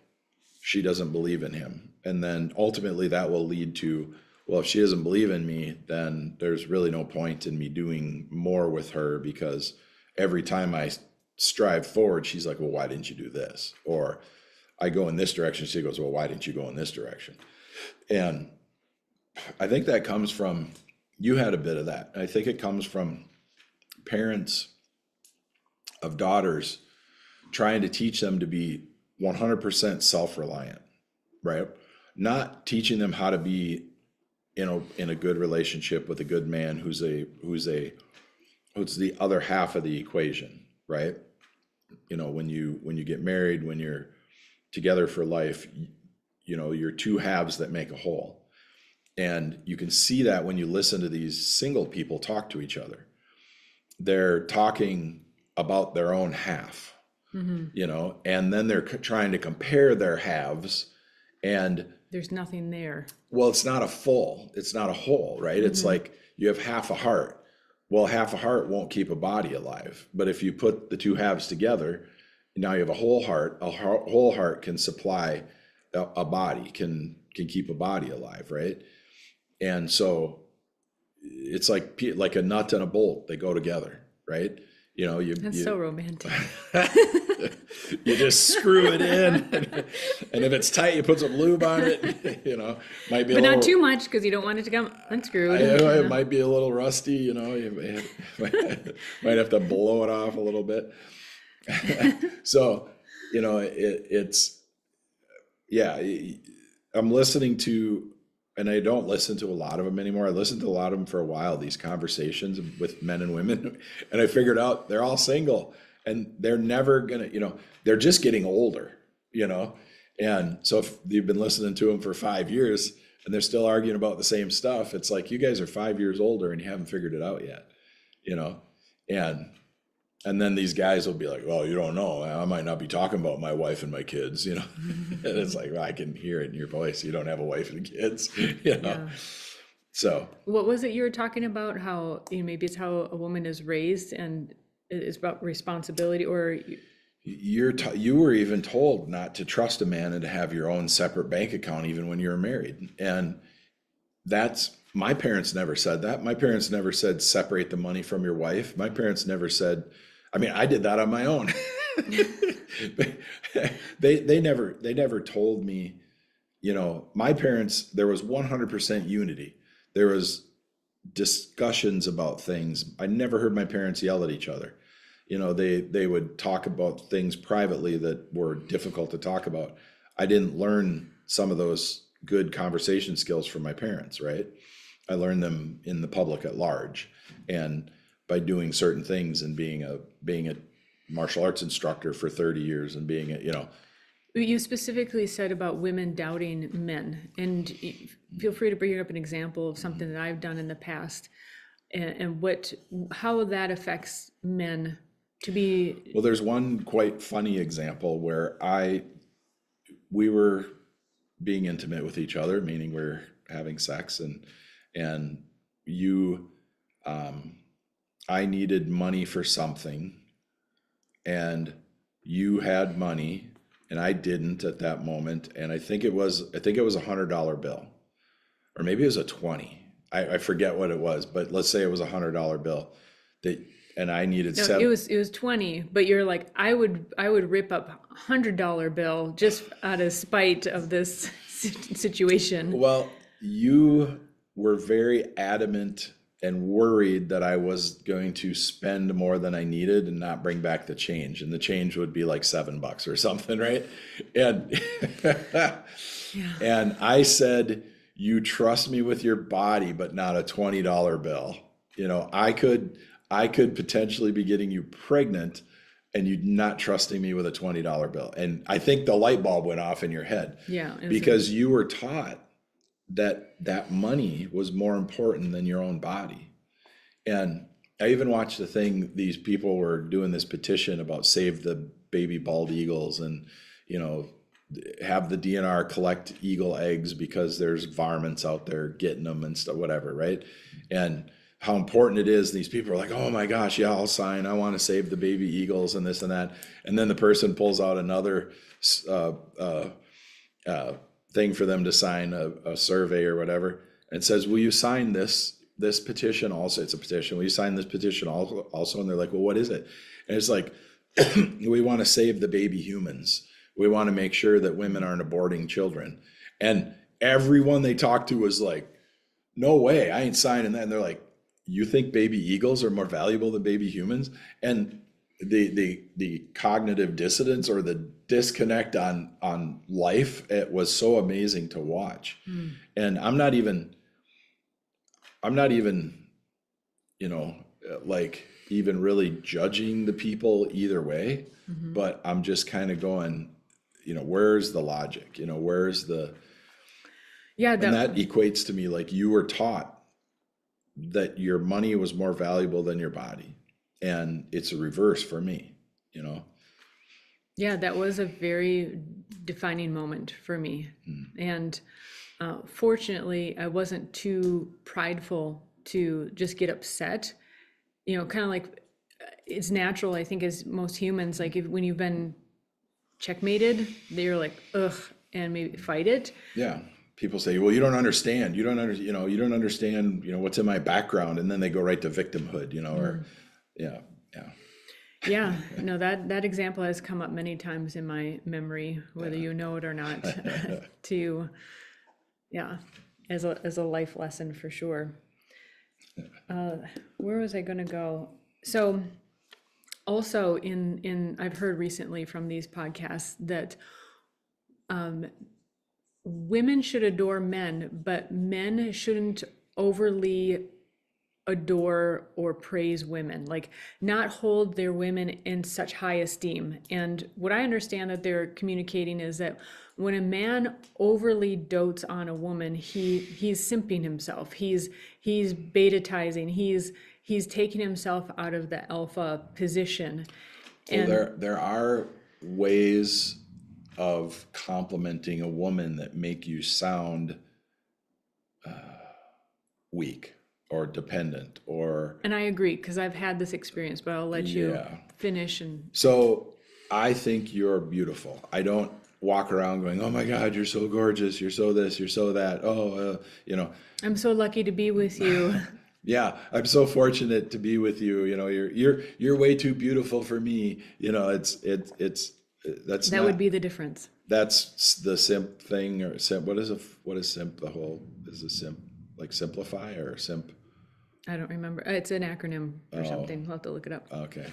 she doesn't believe in him. And then ultimately that will lead to, well, if she doesn't believe in me, then there's really no point in me doing more with her, because every time I strive forward, she's like, well, why didn't you do this? Or I go in this direction, she goes, well, why didn't you go in this direction? And I think that comes from, you had a bit of that. I think it comes from parents of daughters trying to teach them to be 100% self-reliant, right? Not teaching them how to be in a good relationship with a good man who's the other half of the equation, right? When you get married, when you're together for life, you're two halves that make a whole. And you can see that when you listen to these single people talk to each other. They're talking about their own half, and then they're trying to compare their halves, and there's nothing there. Well, it's not a whole, right? It's like you have half a heart. Well, half a heart won't keep a body alive. But if you put the two halves together, now you have a whole heart. A whole heart can supply a body, can keep a body alive, right? And so it's like a nut and a bolt. They go together, right? That's so romantic. You just screw it in, and if it's tight, you put some lube on it. Might be, but not too much, because you don't want it to come unscrewed. It might be a little rusty. You might have to blow it off a little bit. So, I'm listening to, and I don't listen to a lot of them anymore. I listened to a lot of them for a while, these conversations with men and women, and I figured out they're all single, and they're never gonna, they're just getting older, and so if you've been listening to them for 5 years and they're still arguing about the same stuff, it's like, you guys are 5 years older and you haven't figured it out yet, and And then these guys will be like, well, you don't know. I might not be talking about my wife and my kids, you know? And it's like, well, I can hear it in your voice. You don't have a wife and kids, you know? Yeah. So What was it you were talking about? How, maybe it's how a woman is raised and it's about responsibility, or you were even told not to trust a man and to have your own separate bank account, even when you were married. And my parents never said that. My parents never said separate the money from your wife. My parents never said, I mean, I did that on my own. They never told me, you know, my parents, there was 100% unity. There was discussions about things. I never heard my parents yell at each other. You know, they would talk about things privately that were difficult to talk about. I didn't learn some of those good conversation skills from my parents, right? I learned them in the public at large, and by doing certain things and being a martial arts instructor for 30 years and being a, you know. you specifically said about women doubting men, and feel free to bring up an example of something that I've done in the past and how that affects men to be. Well, there's one quite funny example where we were being intimate with each other, meaning we're having sex, and I needed money for something, and you had money and I didn't at that moment. And I think it was a $100 bill, or maybe it was a 20. I forget what it was, but let's say it was a $100 bill and I needed No, seven. it was 20, but you're like, I would rip up $100 bill just out of spite of this situation. Well, you were very adamant and worried that I was going to spend more than I needed and not bring back the change. And the change would be like $7 or something, right? And and I said, you trust me with your body, but not a $20 bill. You know, I could potentially be getting you pregnant and you not trusting me with a $20 bill. And I think the light bulb went off in your head. Yeah. Because you were taught that money was more important than your own body. And I even watched the thing, these people were doing this petition about save the baby bald eagles and, you know, have the DNR collect eagle eggs because there's varmints out there getting them and stuff, whatever, right? And how important it is. These people are like, oh my gosh, yeah, I'll sign. I want to save the baby eagles and this and that. And then the person pulls out another thing for them to sign, a survey or whatever, and says, will you sign this petition also? It's a petition. Will you sign this petition also? And they're like, well, what is it? And it's like, we want to save the baby humans. We want to make sure that women aren't aborting children. And everyone they talked to was like, no way, I ain't signing that. And they're like, you think baby eagles are more valuable than baby humans? And the cognitive dissonance or the disconnect on life, it was so amazing to watch. And I'm not even, you know, like even really judging the people either way, but I'm just kind of going, you know, where's the logic? You know, where's the, and that equates to me like you were taught that your money was more valuable than your body. And it's a reverse for me, you know? Yeah, that was a very defining moment for me. And fortunately, I wasn't too prideful to just get upset. You know, kind of like it's natural, I think, as most humans, like when you've been checkmated, they're like, ugh, and maybe fight it. Yeah. People say, well, you don't understand. You don't understand, you know, what's in my background. And then they go right to victimhood, you know, or Yeah, no, that example has come up many times in my memory, whether you know it or not, as a life lesson for sure. Where was I going to go? So also I've heard recently from these podcasts that women should adore men, but men shouldn't overly adore or praise women, like not hold their women in such high esteem. And what I understand that they're communicating is that when a man overly dotes on a woman, he's simping himself. He's betatizing. he's taken himself out of the alpha position. Well, And there are ways of complimenting a woman that make you sound weak or dependent and I agree, because I've had this experience, but I'll let you Yeah. finish. And So I think you're beautiful. I don't walk around going, oh my God, you're so gorgeous. You're so this, you're so that. Oh, I'm so lucky to be with you. yeah, I'm so fortunate to be with you. You're way too beautiful for me. That's That not, would be the difference. that's the simp thing, or simp. What is simp? Is a simp like simplify or simp? I don't remember. It's an acronym or something. We'll have to look it up. Okay.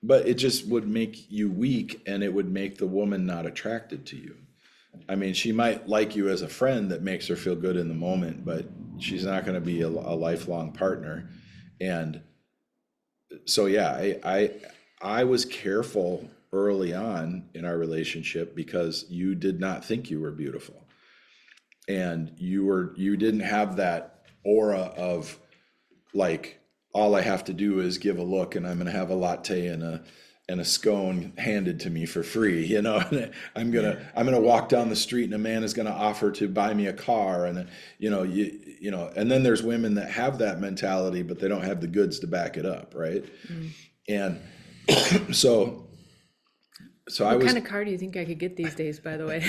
But it just would make you weak, and it would make the woman not attracted to you. I mean, she might like you as a friend that makes her feel good in the moment, but she's not going to be a lifelong partner. And so, yeah, I was careful early on in our relationship because you did not think you were beautiful, and you didn't have that aura of like, all I have to do is give a look and I'm going to have a latte and a scone handed to me for free. I'm going to walk down the street and a man is going to offer to buy me a car. And, and then there's women that have that mentality, but they don't have the goods to back it up. Right. And so What kind of car do you think I could get these days, by the way?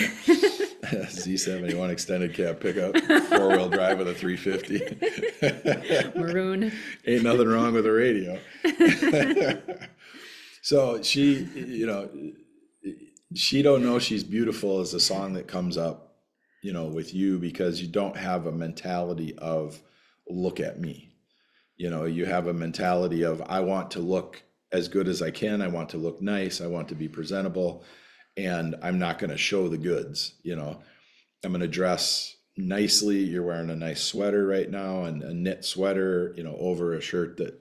Z71 extended cab pickup, 4-wheel drive with a 350. Maroon. Ain't nothing wrong with a radio. So she don't know she's beautiful is a song that comes up, with you, because you don't have a mentality of look at me. You have a mentality of I want to look as good as I can. I want to look nice. I want to be presentable. And I'm not going to show the goods. I'm going to dress nicely. You're wearing a nice sweater right now, and a knit sweater, over a shirt that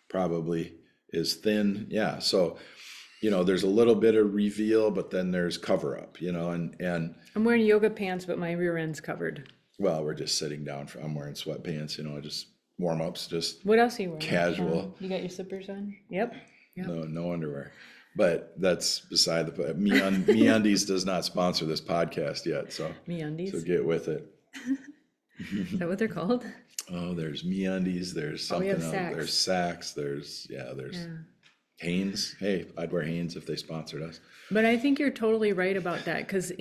probably is thin. Yeah. So, there's a little bit of reveal, but then there's cover up, and I'm wearing yoga pants, but my rear end's covered. Well, we're just sitting down. I'm wearing sweatpants, just warm ups, just What else are you wearing? casual. You got your slippers on? Yep. No underwear. But that's beside the point. MeUndies does not sponsor this podcast yet, so MeUndies. So get with it. Is that what they're called? Oh, there's MeUndies. There's something else. Saks. There's Saks. There's Hanes. Hey, I'd wear Hanes if they sponsored us. But I think you're totally right about that, because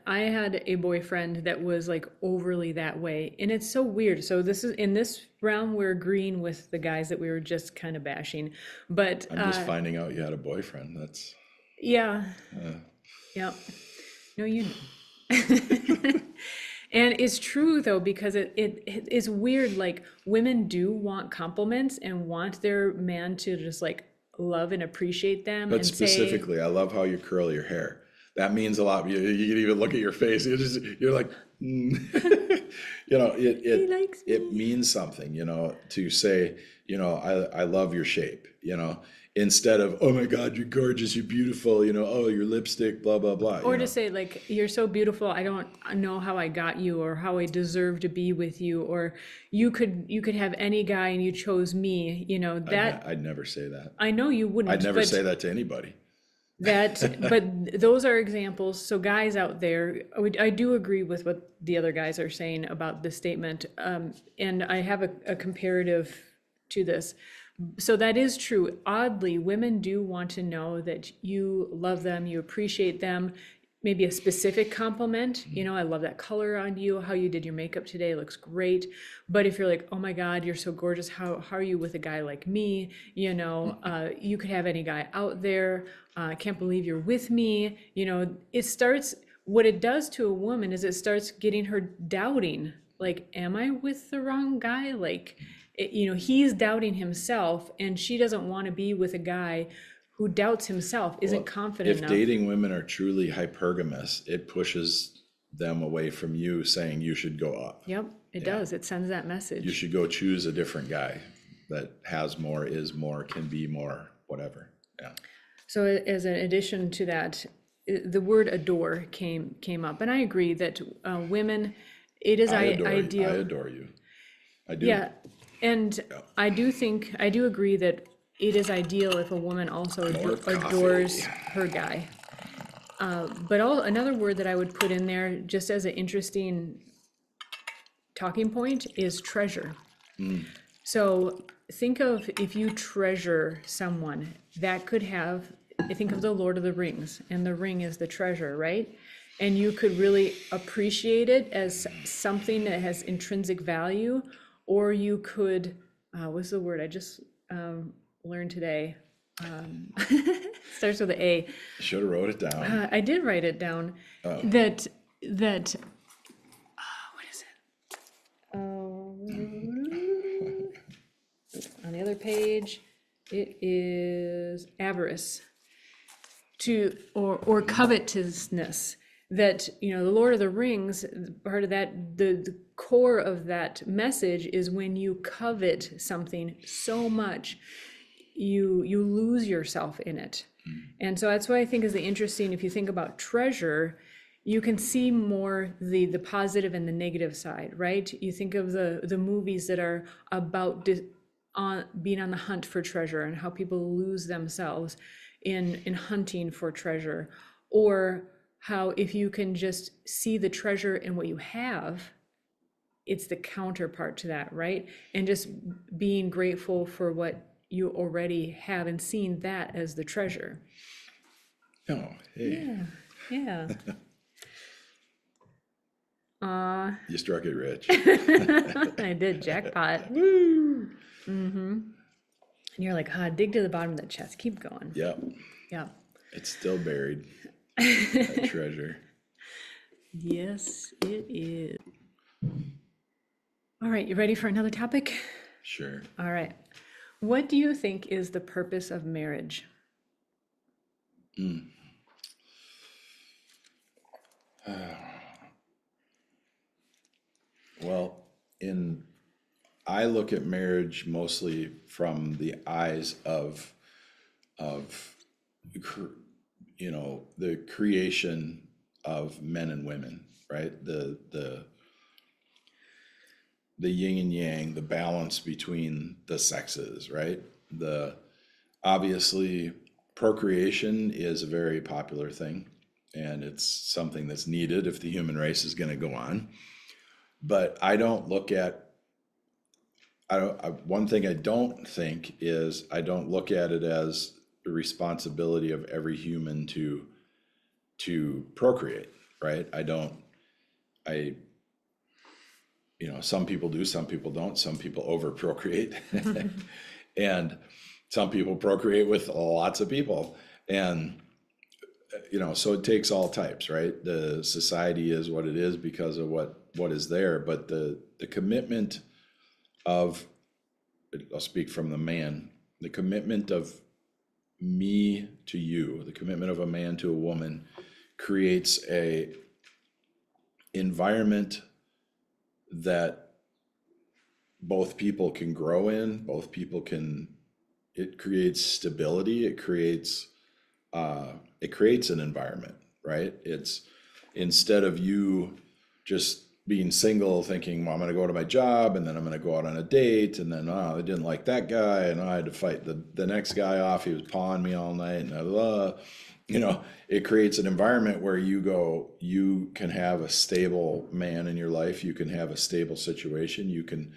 I had a boyfriend that was like overly that way, and it's so weird. So this is in this realm we're agreeing with the guys that we were just kind of bashing, but I'm just finding out you had a boyfriend. That's yeah. No, you know. And it's true though, because it is weird. Like, women do want compliments and want their man to just like love and appreciate them. But and specifically, I love how you curl your hair. That means a lot. You can even look at your face. You're like, it means something, to say, I love your shape, instead of, oh my God, you're gorgeous, you're beautiful, oh, your lipstick, blah, blah, blah. Or to say like, you're so beautiful, I don't know how I got you, or how I deserve to be with you, or you could have any guy and you chose me, that. I'd never say that. I know you wouldn't. I'd never say that to anybody. But those are examples. So guys out there, I do agree with what the other guys are saying about this statement. And I have a comparative to this. So that is true. Oddly, women do want to know that you love them, you appreciate them, maybe a specific compliment. I love that color on you, how you did your makeup today looks great. But if you're like, oh my God, you're so gorgeous, how are you with a guy like me? You could have any guy out there. I can't believe you're with me. What it does to a woman is it starts getting her doubting, like, am I with the wrong guy? Like, he's doubting himself, and she doesn't want to be with a guy who doubts himself, isn't confident enough. If dating women are truly hypergamous, it pushes them away from you, saying you should go up. Yep, it does. It sends that message. You should go choose a different guy that has more, is more, can be more, whatever. Yeah. So as an addition to that, the word adore came up, and I agree that women, it is ideal. I adore you. I do. Yeah. And I do agree that it is ideal if a woman also More coffee. adores her guy. But another word that I would put in there, just as an interesting talking point, is treasure. So think of, if you treasure someone, that could have, think of the Lord of the Rings, and the ring is the treasure, right? And you could really appreciate it as something that has intrinsic value, or you could, what's the word I just learned today? Starts with an A. Should have wrote it down. I did write it down. Oh. That what is it? On the other page, it is avarice, or covetousness. That, the Lord of the Rings, part of that, the core of that message is when you covet something so much, you lose yourself in it. And so that's why I think is the interesting, if you think about treasure, you can see more the positive and the negative side, right? You think of the movies that are about being on the hunt for treasure, and how people lose themselves in hunting for treasure, or how if you can just see the treasure in what you have, it's the counterpart to that, right? And just being grateful for what you already have and seeing that as the treasure. Oh, hey. Yeah. You struck it rich. I did, jackpot. Woo! And you're like, dig to the bottom of that chest. Keep going. Yep. Yeah. It's still buried. That treasure. Yes, it is. All right, you ready for another topic? Sure. All right. What do you think is the purpose of marriage? Well, I look at marriage mostly from the eyes of the creation of men and women, right? The yin and yang, the balance between the sexes, right? Obviously procreation is a very popular thing, and it's something that's needed if the human race is going to go on. But one thing I don't think is, I don't look at it as the responsibility of every human to procreate, right? Some people do, some people don't, some people over procreate, and some people procreate with lots of people. And, so it takes all types, right? The society is what it is because of what is there, but the commitment of, I'll speak from the man, the commitment of me to you, the commitment of a man to a woman creates a environment that both people can grow in, it creates stability, it creates an environment, right? It's, instead of you just being single thinking, well, I'm going to go to my job and then I'm going to go out on a date, and then, I didn't like that guy and I had to fight the next guy off. He was pawing me all night, and it creates an environment where you can have a stable man in your life. You can have a stable situation. You can,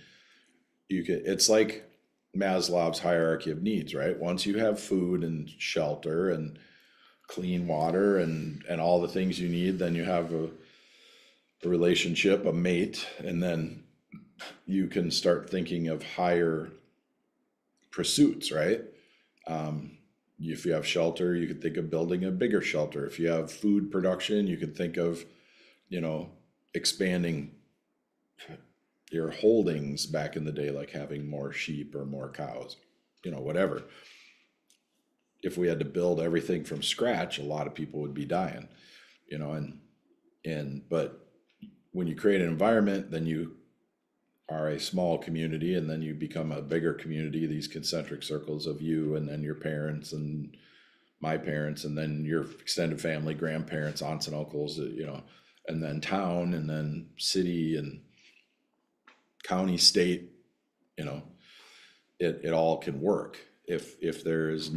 it's like Maslow's hierarchy of needs, right? Once you have food and shelter and clean water and all the things you need, then you have a relationship, a mate, and then you can start thinking of higher pursuits, right? If you have shelter, you could think of building a bigger shelter. If you have food production, you could think of, expanding your holdings back in the day, like having more sheep or more cows, whatever. If we had to build everything from scratch, a lot of people would be dying, but when you create an environment, then you are a small community, and then you become a bigger community, these concentric circles of you, and then your parents and my parents, and then your extended family, grandparents, aunts and uncles, and then town, and then city and county, state, it all can work. If there's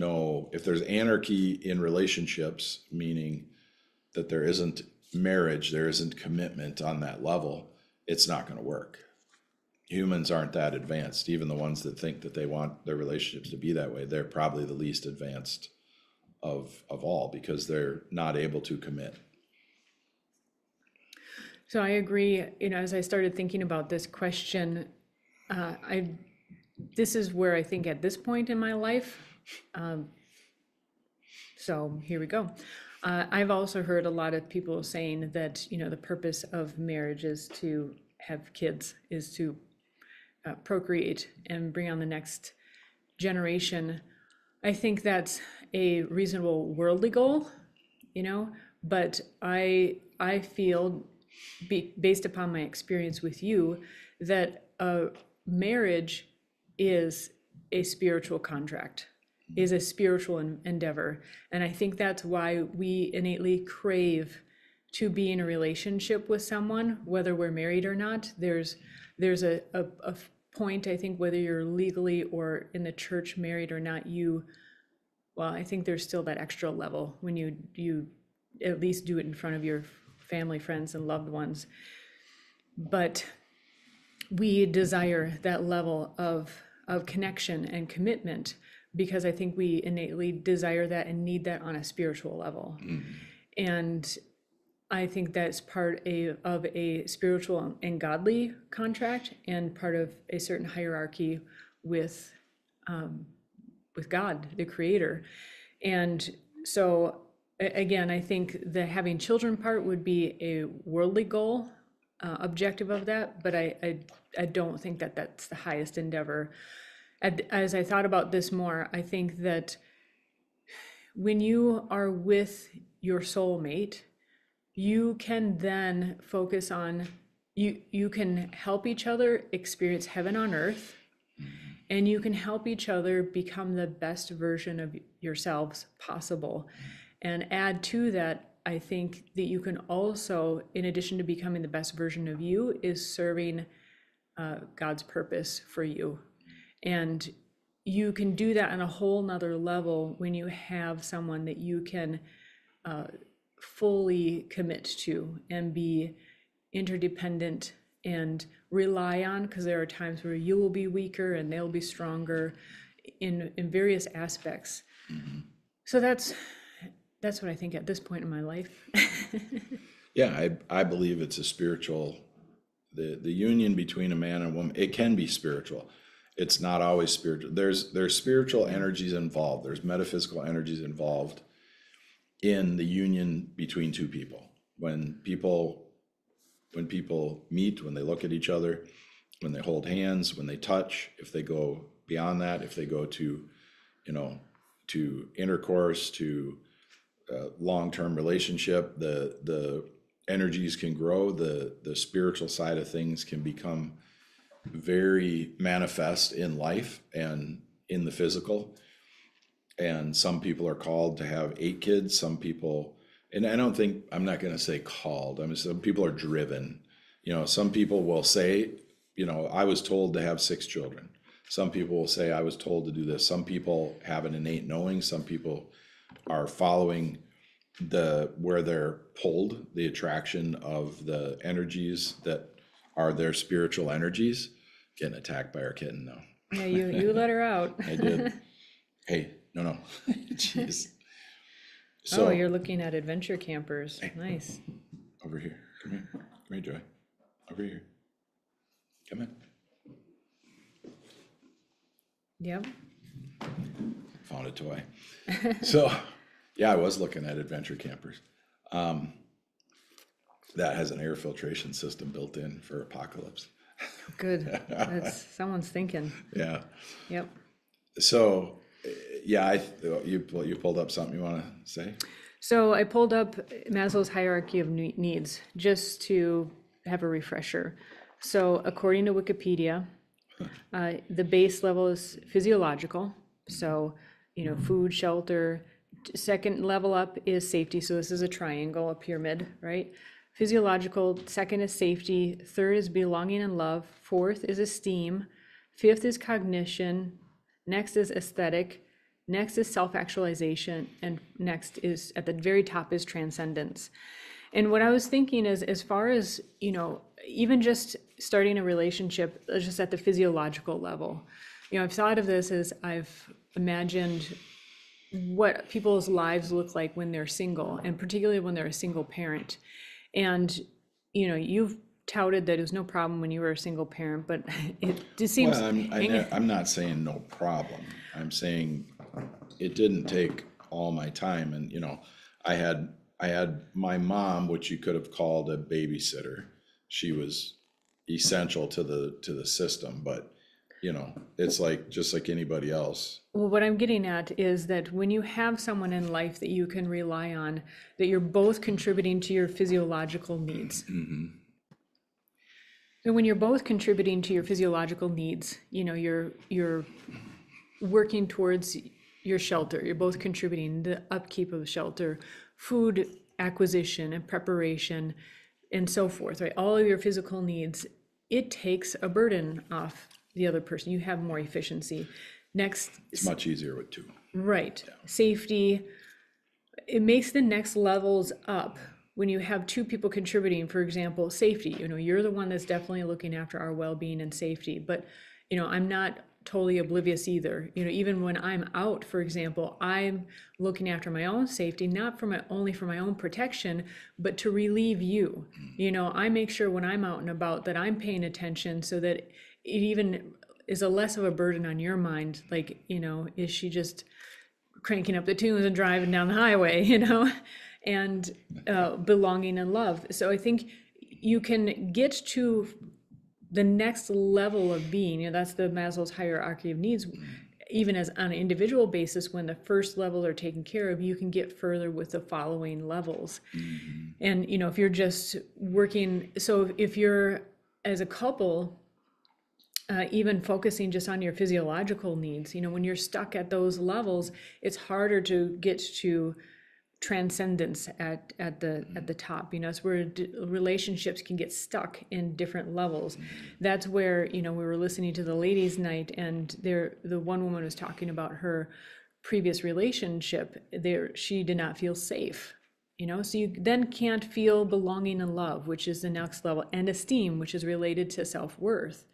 anarchy in relationships, meaning that there isn't marriage, there isn't commitment on that level, it's not going to work. Humans aren't that advanced. Even the ones that think that they want their relationships to be that way, they're probably the least advanced of all, because they're not able to commit. So I agree. As I started thinking about this question, this is where I think at this point in my life, so here we go. I've also heard a lot of people saying that, the purpose of marriage is to have kids, is to procreate and bring on the next generation. I think that's a reasonable worldly goal, but I feel, based upon my experience with you, that marriage is a spiritual contract, is a spiritual endeavor. And I think that's why we innately crave to be in a relationship with someone, whether we're married or not. There's a point, I think, whether you're legally or in the church married or not, I think there's still that extra level when you at least do it in front of your family, friends, and loved ones. But we desire that level of connection and commitment, because I think we innately desire that and need that on a spiritual level. And I think that's part of a spiritual and godly contract, and part of a certain hierarchy with God, the Creator. And so again, I think the having children part would be a worldly goal, objective of that, but I don't think that that's the highest endeavor. As I thought about this more, I think that when you are with your soulmate, you can then focus on, you can help each other experience heaven on earth, and you can help each other become the best version of yourselves possible. And add to that, I think that you can also, in addition to becoming the best version of you, is serving God's purpose for you. And you can do that on a whole nother level when you have someone that you can fully commit to and be interdependent and rely on, because there are times where you will be weaker and they'll be stronger in various aspects. So that's what I think at this point in my life. Yeah, I believe it's a spiritual, the union between a man and a woman, it can be spiritual. It's not always spiritual. There's spiritual energies involved. There's metaphysical energies involved in the union between two people. When people meet, when they look at each other, when they hold hands, when they touch, if they go beyond that, if they go to, to intercourse, to long-term relationship, the energies can grow, the spiritual side of things can become very manifest in life and in the physical. And some people are called to have 8 kids, some people, and I'm not going to say called, some people are driven. Some people will say, I was told to have 6 children. Some people will say, I was told to do this. Some people have an innate knowing. Some people are following where they're pulled, the attraction of the energies that are their spiritual energies. Getting attacked by our kitten now. Yeah, you let her out. I did. Hey, no. Jeez. So, you're looking at adventure campers. Hey, nice. Over here. Come here, Joy. Over here. Come in. Yep. Found a toy. So, yeah, I was looking at adventure campers. That has an air filtration system built in for apocalypse. Good. That's someone's thinking. Yeah. Yep. So, yeah, you pulled up something you want to say? So I pulled up Maslow's hierarchy of needs just to have a refresher. So according to Wikipedia, the base level is physiological. So, food, shelter. Second level up is safety. So this is a triangle, a pyramid, right? Physiological, second is safety, third is belonging and love, fourth is esteem, fifth is cognition, next is aesthetic, next is self-actualization, and next is, at the very top, is transcendence. And what I was thinking is, as far as, even just starting a relationship, just at the physiological level, I've thought of this as I've imagined what people's lives look like when they're single, and particularly when they're a single parent. And, you've touted that it was no problem when you were a single parent, but it just seems. Well, I'm not saying no problem. I'm saying it didn't take all my time. And, I had my mom, which you could have called a babysitter. She was essential to the system, but it's like just like anybody else. Well, what I'm getting at is that when you have someone in life that you can rely on, that you're both contributing to your physiological needs. Mm-hmm. And when you're both contributing to your physiological needs, you're working towards your shelter. You're both contributing the upkeep of the shelter, food acquisition and preparation, and so forth, right? All of your physical needs. It takes a burden off the other person. You have more efficiency. Next, it's much easier with two. Right. Yeah. Safety. It makes the next levels up when you have two people contributing. For example, safety. You're the one that's definitely looking after our well-being and safety, but I'm not totally oblivious either. Even when I'm out, for example, I'm looking after my own safety, not only for my own protection, but to relieve you. I make sure when I'm out and about that I'm paying attention so that it even is a less of a burden on your mind. Like, is she just cranking up the tunes and driving down the highway, and belonging and love. So I think you can get to the next level of being, that's the Maslow's hierarchy of needs. Even as on an individual basis, when the first level are taken care of, you can get further with the following levels. Mm-hmm. And, if you're just working, so if you're as a couple, even focusing just on your physiological needs, when you're stuck at those levels, it's harder to get to transcendence at the top. It's where relationships can get stuck in different levels. That's where we were listening to the ladies' night, and the one woman was talking about her previous relationship. She did not feel safe. So you then can't feel belonging and love, which is the next level, and esteem, which is related to self-worth,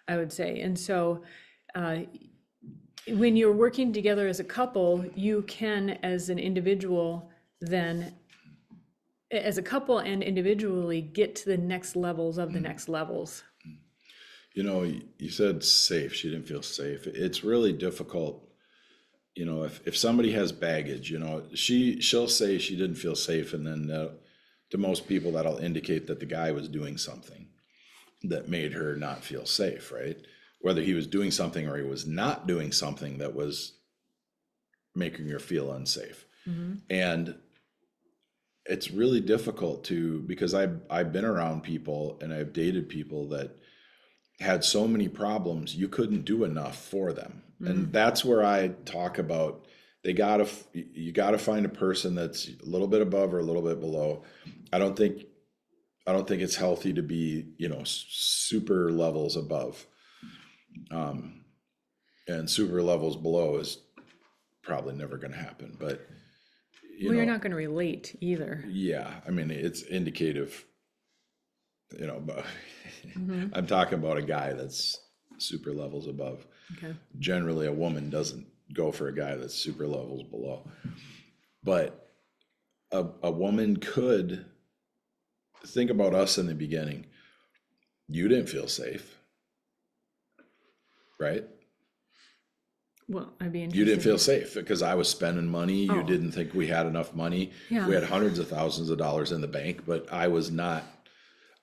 I would say. And so when you're working together as a couple, you can, as an individual, then as a couple and individually, get to the next levels of the next levels. You said safe. She didn't feel safe. It's really difficult. If somebody has baggage, she'll say she didn't feel safe, and then to most people that'll indicate that the guy was doing something that made her not feel safe, right? Whether he was doing something or he was not doing something that was making her feel unsafe. Mm-hmm. And it's really difficult because I've been around people and I've dated people that had so many problems, you couldn't do enough for them. Mm-hmm. And that's where I talk about, you gotta find a person that's a little bit above or a little bit below. I don't think it's healthy to be, super levels above. And super levels below is probably never going to happen, but you're not going to relate either. Yeah. I mean, it's indicative, but mm-hmm. I'm talking about a guy that's super levels above. Okay. Generally a woman doesn't go for a guy that's super levels below, but a woman could think about us in the beginning. You didn't feel safe. Right? Well, I'd be interested. You didn't feel safe because I was spending money. You didn't think we had enough money. Yeah. We had hundreds of thousands of dollars in the bank, but I was not.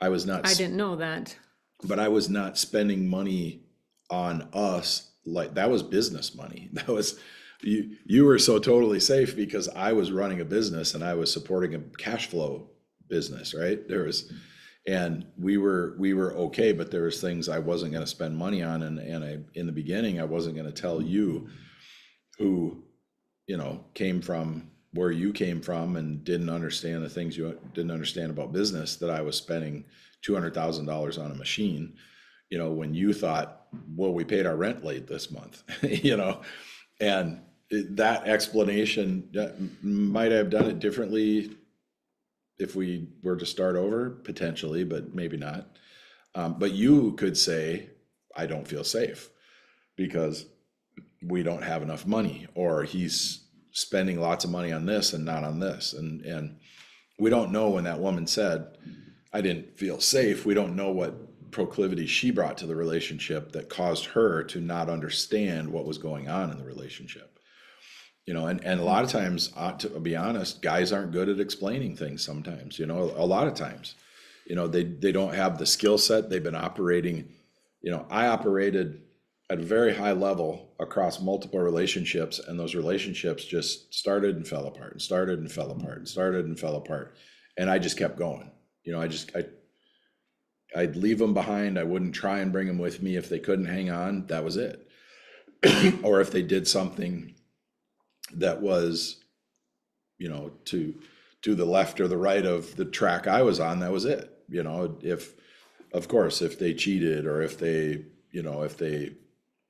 I didn't know that. But I was not spending money on us like that was business money. That was you were so totally safe because I was running a business and I was supporting a cash flow business, right? And we were okay, but there was things I wasn't going to spend money on, and in the beginning I wasn't going to tell you who came from where you came from and didn't understand the things you didn't understand about business, that I was spending $200,000 on a machine, when you thought, well, we paid our rent late this month, and that explanation might have done it differently if we were to start over, potentially, but maybe not. But you could say, I don't feel safe because we don't have enough money, or he's spending lots of money on this and not on this. And we don't know when that woman said, I didn't feel safe. We don't know what proclivity she brought to the relationship that caused her to not understand what was going on in the relationship. And a lot of times, to be honest, guys aren't good at explaining things sometimes, a lot of times, they don't have the skill set. They've been operating, I operated at a very high level across multiple relationships, and those relationships just started and fell apart and started and fell apart and started and fell apart. And I just kept going. I'd leave them behind. I wouldn't try and bring them with me. If they couldn't hang on, that was it. Or if they did something that was, to the left or the right of the track I was on, that was it. If they cheated, or if they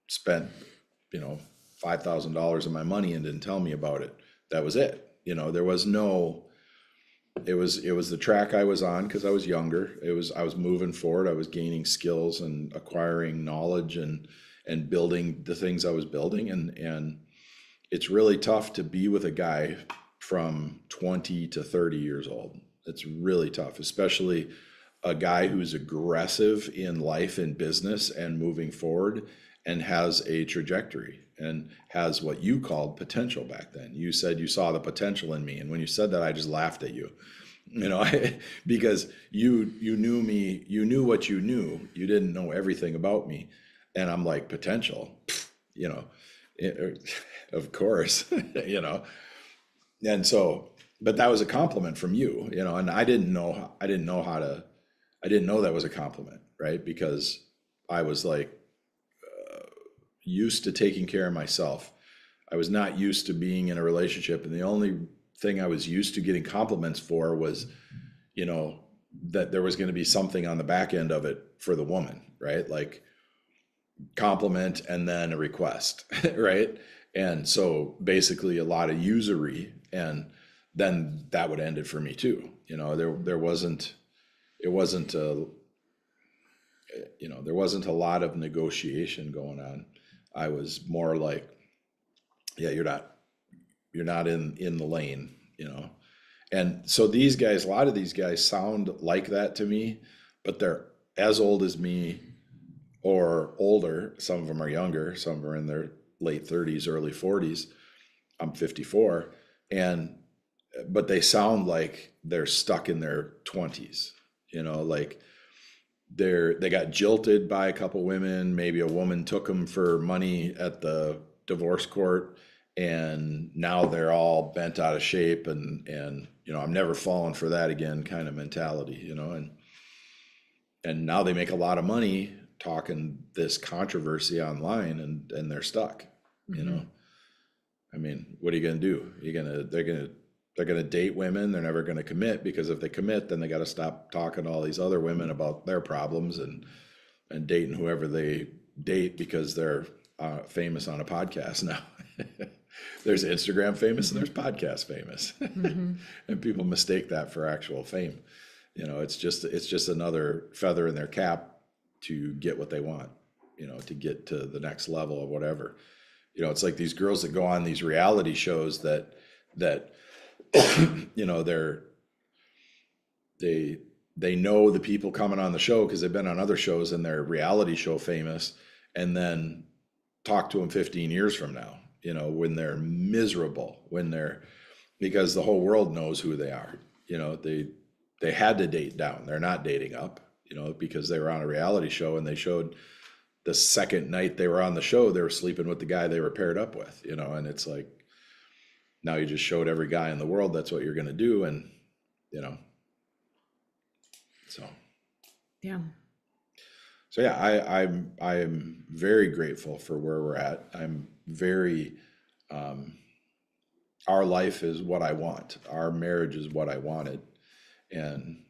spent, $5,000 of my money and didn't tell me about it, that was it. There was no, it was the track I was on because I was younger. I was moving forward. I was gaining skills and acquiring knowledge and building the things I was building. And it's really tough to be with a guy from 20 to 30 years old. It's really tough, especially a guy who's aggressive in life and business and moving forward and has a trajectory and has what you called potential back then. You said you saw the potential in me. And when you said that, I just laughed at you, because you knew me, you knew what you knew. You didn't know everything about me. And I'm like, potential, of course, And so, but that was a compliment from you, and I didn't know that was a compliment, right? Because I was like, used to taking care of myself. I was not used to being in a relationship. And the only thing I was used to getting compliments for was, that there was going to be something on the back end of it for the woman, right? Like compliment and then a request, right? And so basically a lot of usury, and then that would end it for me too. There wasn't a lot of negotiation going on. I was more like, yeah, you're not in the lane, And so these guys, a lot of these guys sound like that to me, but they're as old as me or older. Some of them are younger. Some are in their late 30s, early 40s. I'm 54. But they sound like they're stuck in their 20s, like they got jilted by a couple women. Maybe a woman took them for money at the divorce court, and now they're all bent out of shape and I'm never falling for that again kind of mentality, and now they make a lot of money talking this controversy online, and they're stuck. I mean, what are you going to do? They're going to date women. They're never going to commit, because if they commit, then they got to stop talking to all these other women about their problems and dating whoever they date because they're famous on a podcast now. There's Instagram famous and there's podcast famous. And people mistake that for actual fame. It's just another feather in their cap to get what they want, to get to the next level of whatever. It's like these girls that go on these reality shows that they know the people coming on the show because they've been on other shows and they're reality show famous, and then talk to them 15 years from now, when they're miserable, because the whole world knows who they are. They had to date down. They're not dating up, because they were on a reality show, and they showed the second night they were on the show, they were sleeping with the guy they were paired up with, and it's like, now you just showed every guy in the world that's what you're going to do. And, so. Yeah. So yeah, I'm very grateful for where we're at. I'm very, our life is what I want. Our marriage is what I wanted. And,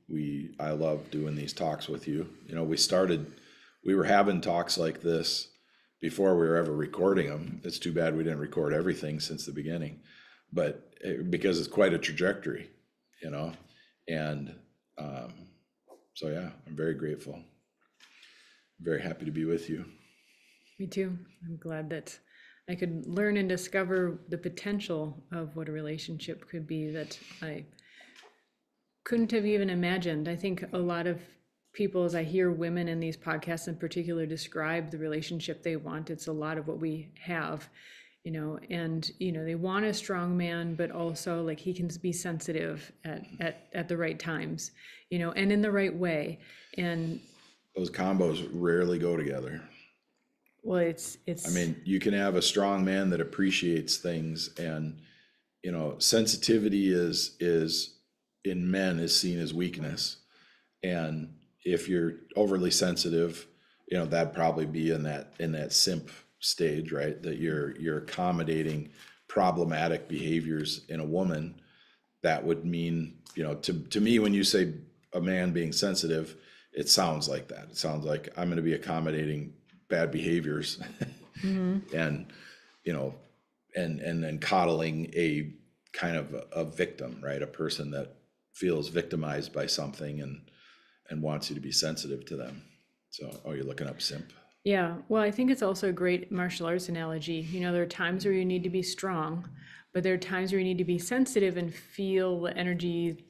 I love doing these talks with you. You know, we were having talks like this before we were ever recording them. It's too bad we didn't record everything since the beginning, but because it's quite a trajectory, you know, and so yeah, I'm very grateful. Very happy to be with you. Me too. I'm glad that I could learn and discover the potential of what a relationship could be that I couldn't have even imagined. I think a lot of people, as I hear women in these podcasts in particular describe the relationship they want, it's a lot of what we have, you know, and, you know, they want a strong man, but also like he can be sensitive at the right times, you know, and in the right way. And those combos rarely go together. well, it's, I mean, you can have a strong man that appreciates things, and, you know, sensitivity is in men is seen as weakness. And if you're overly sensitive, you know, that'd probably be in that simp stage, right? That you're accommodating problematic behaviors in a woman. That would mean, you know, to me, when you say a man being sensitive, it sounds like that. It sounds like I'm going to be accommodating bad behaviors and, you know, and then coddling a kind of a victim, right? A person that feels victimized by something and wants you to be sensitive to them. So, oh, you're looking up simp. yeah. Well, I think it's also a great martial arts analogy. You know, there are times where you need to be strong, but there are times where you need to be sensitive and feel the energy,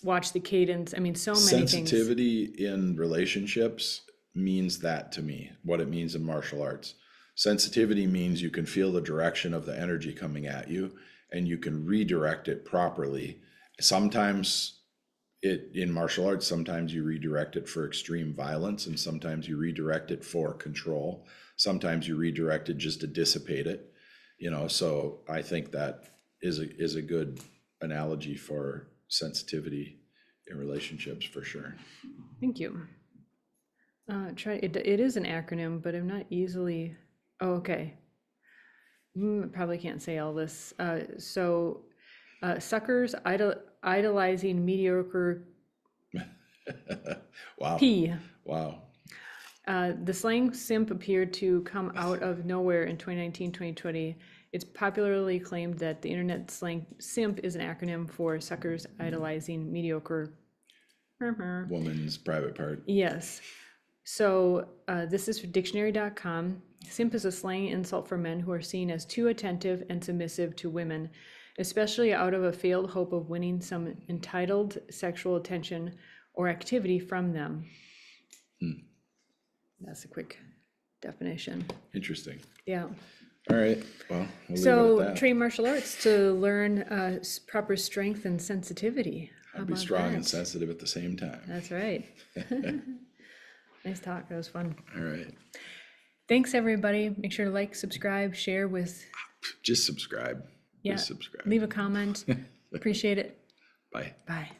watch the cadence. I mean, so many things. Sensitivity in relationships means that to me, what it means in martial arts. Sensitivity means you can feel the direction of the energy coming at you and you can redirect it properly. Sometimes in martial arts, sometimes you redirect it for extreme violence, and sometimes you redirect it for control. Sometimes you redirect it just to dissipate it, you know. So I think that is a good analogy for sensitivity in relationships for sure. Thank you. It is an acronym, but I'm not easily. Oh, okay. Probably can't say all this. Suckers idolizing mediocre Wow. P. Wow. The slang simp appeared to come out of nowhere in 2019, 2020. It's popularly claimed that the internet slang simp is an acronym for suckers idolizing mediocre Woman's private part. Yes. So this is for dictionary.com. Simp is a slang insult for men who are seen as too attentive and submissive to women, especially out of a failed hope of winning some entitled sexual attention or activity from them. That's a quick definition. Interesting. Yeah. All right. Well, we'll So leave it at that. train martial arts to learn proper strength and sensitivity. How I'll be about strong that? and sensitive at the same time. That's right. Nice talk. That was fun. All right. Thanks, everybody. Make sure to like, subscribe, share with. Just subscribe. Yeah. Just subscribe. Leave a comment. Appreciate it. Bye. Bye.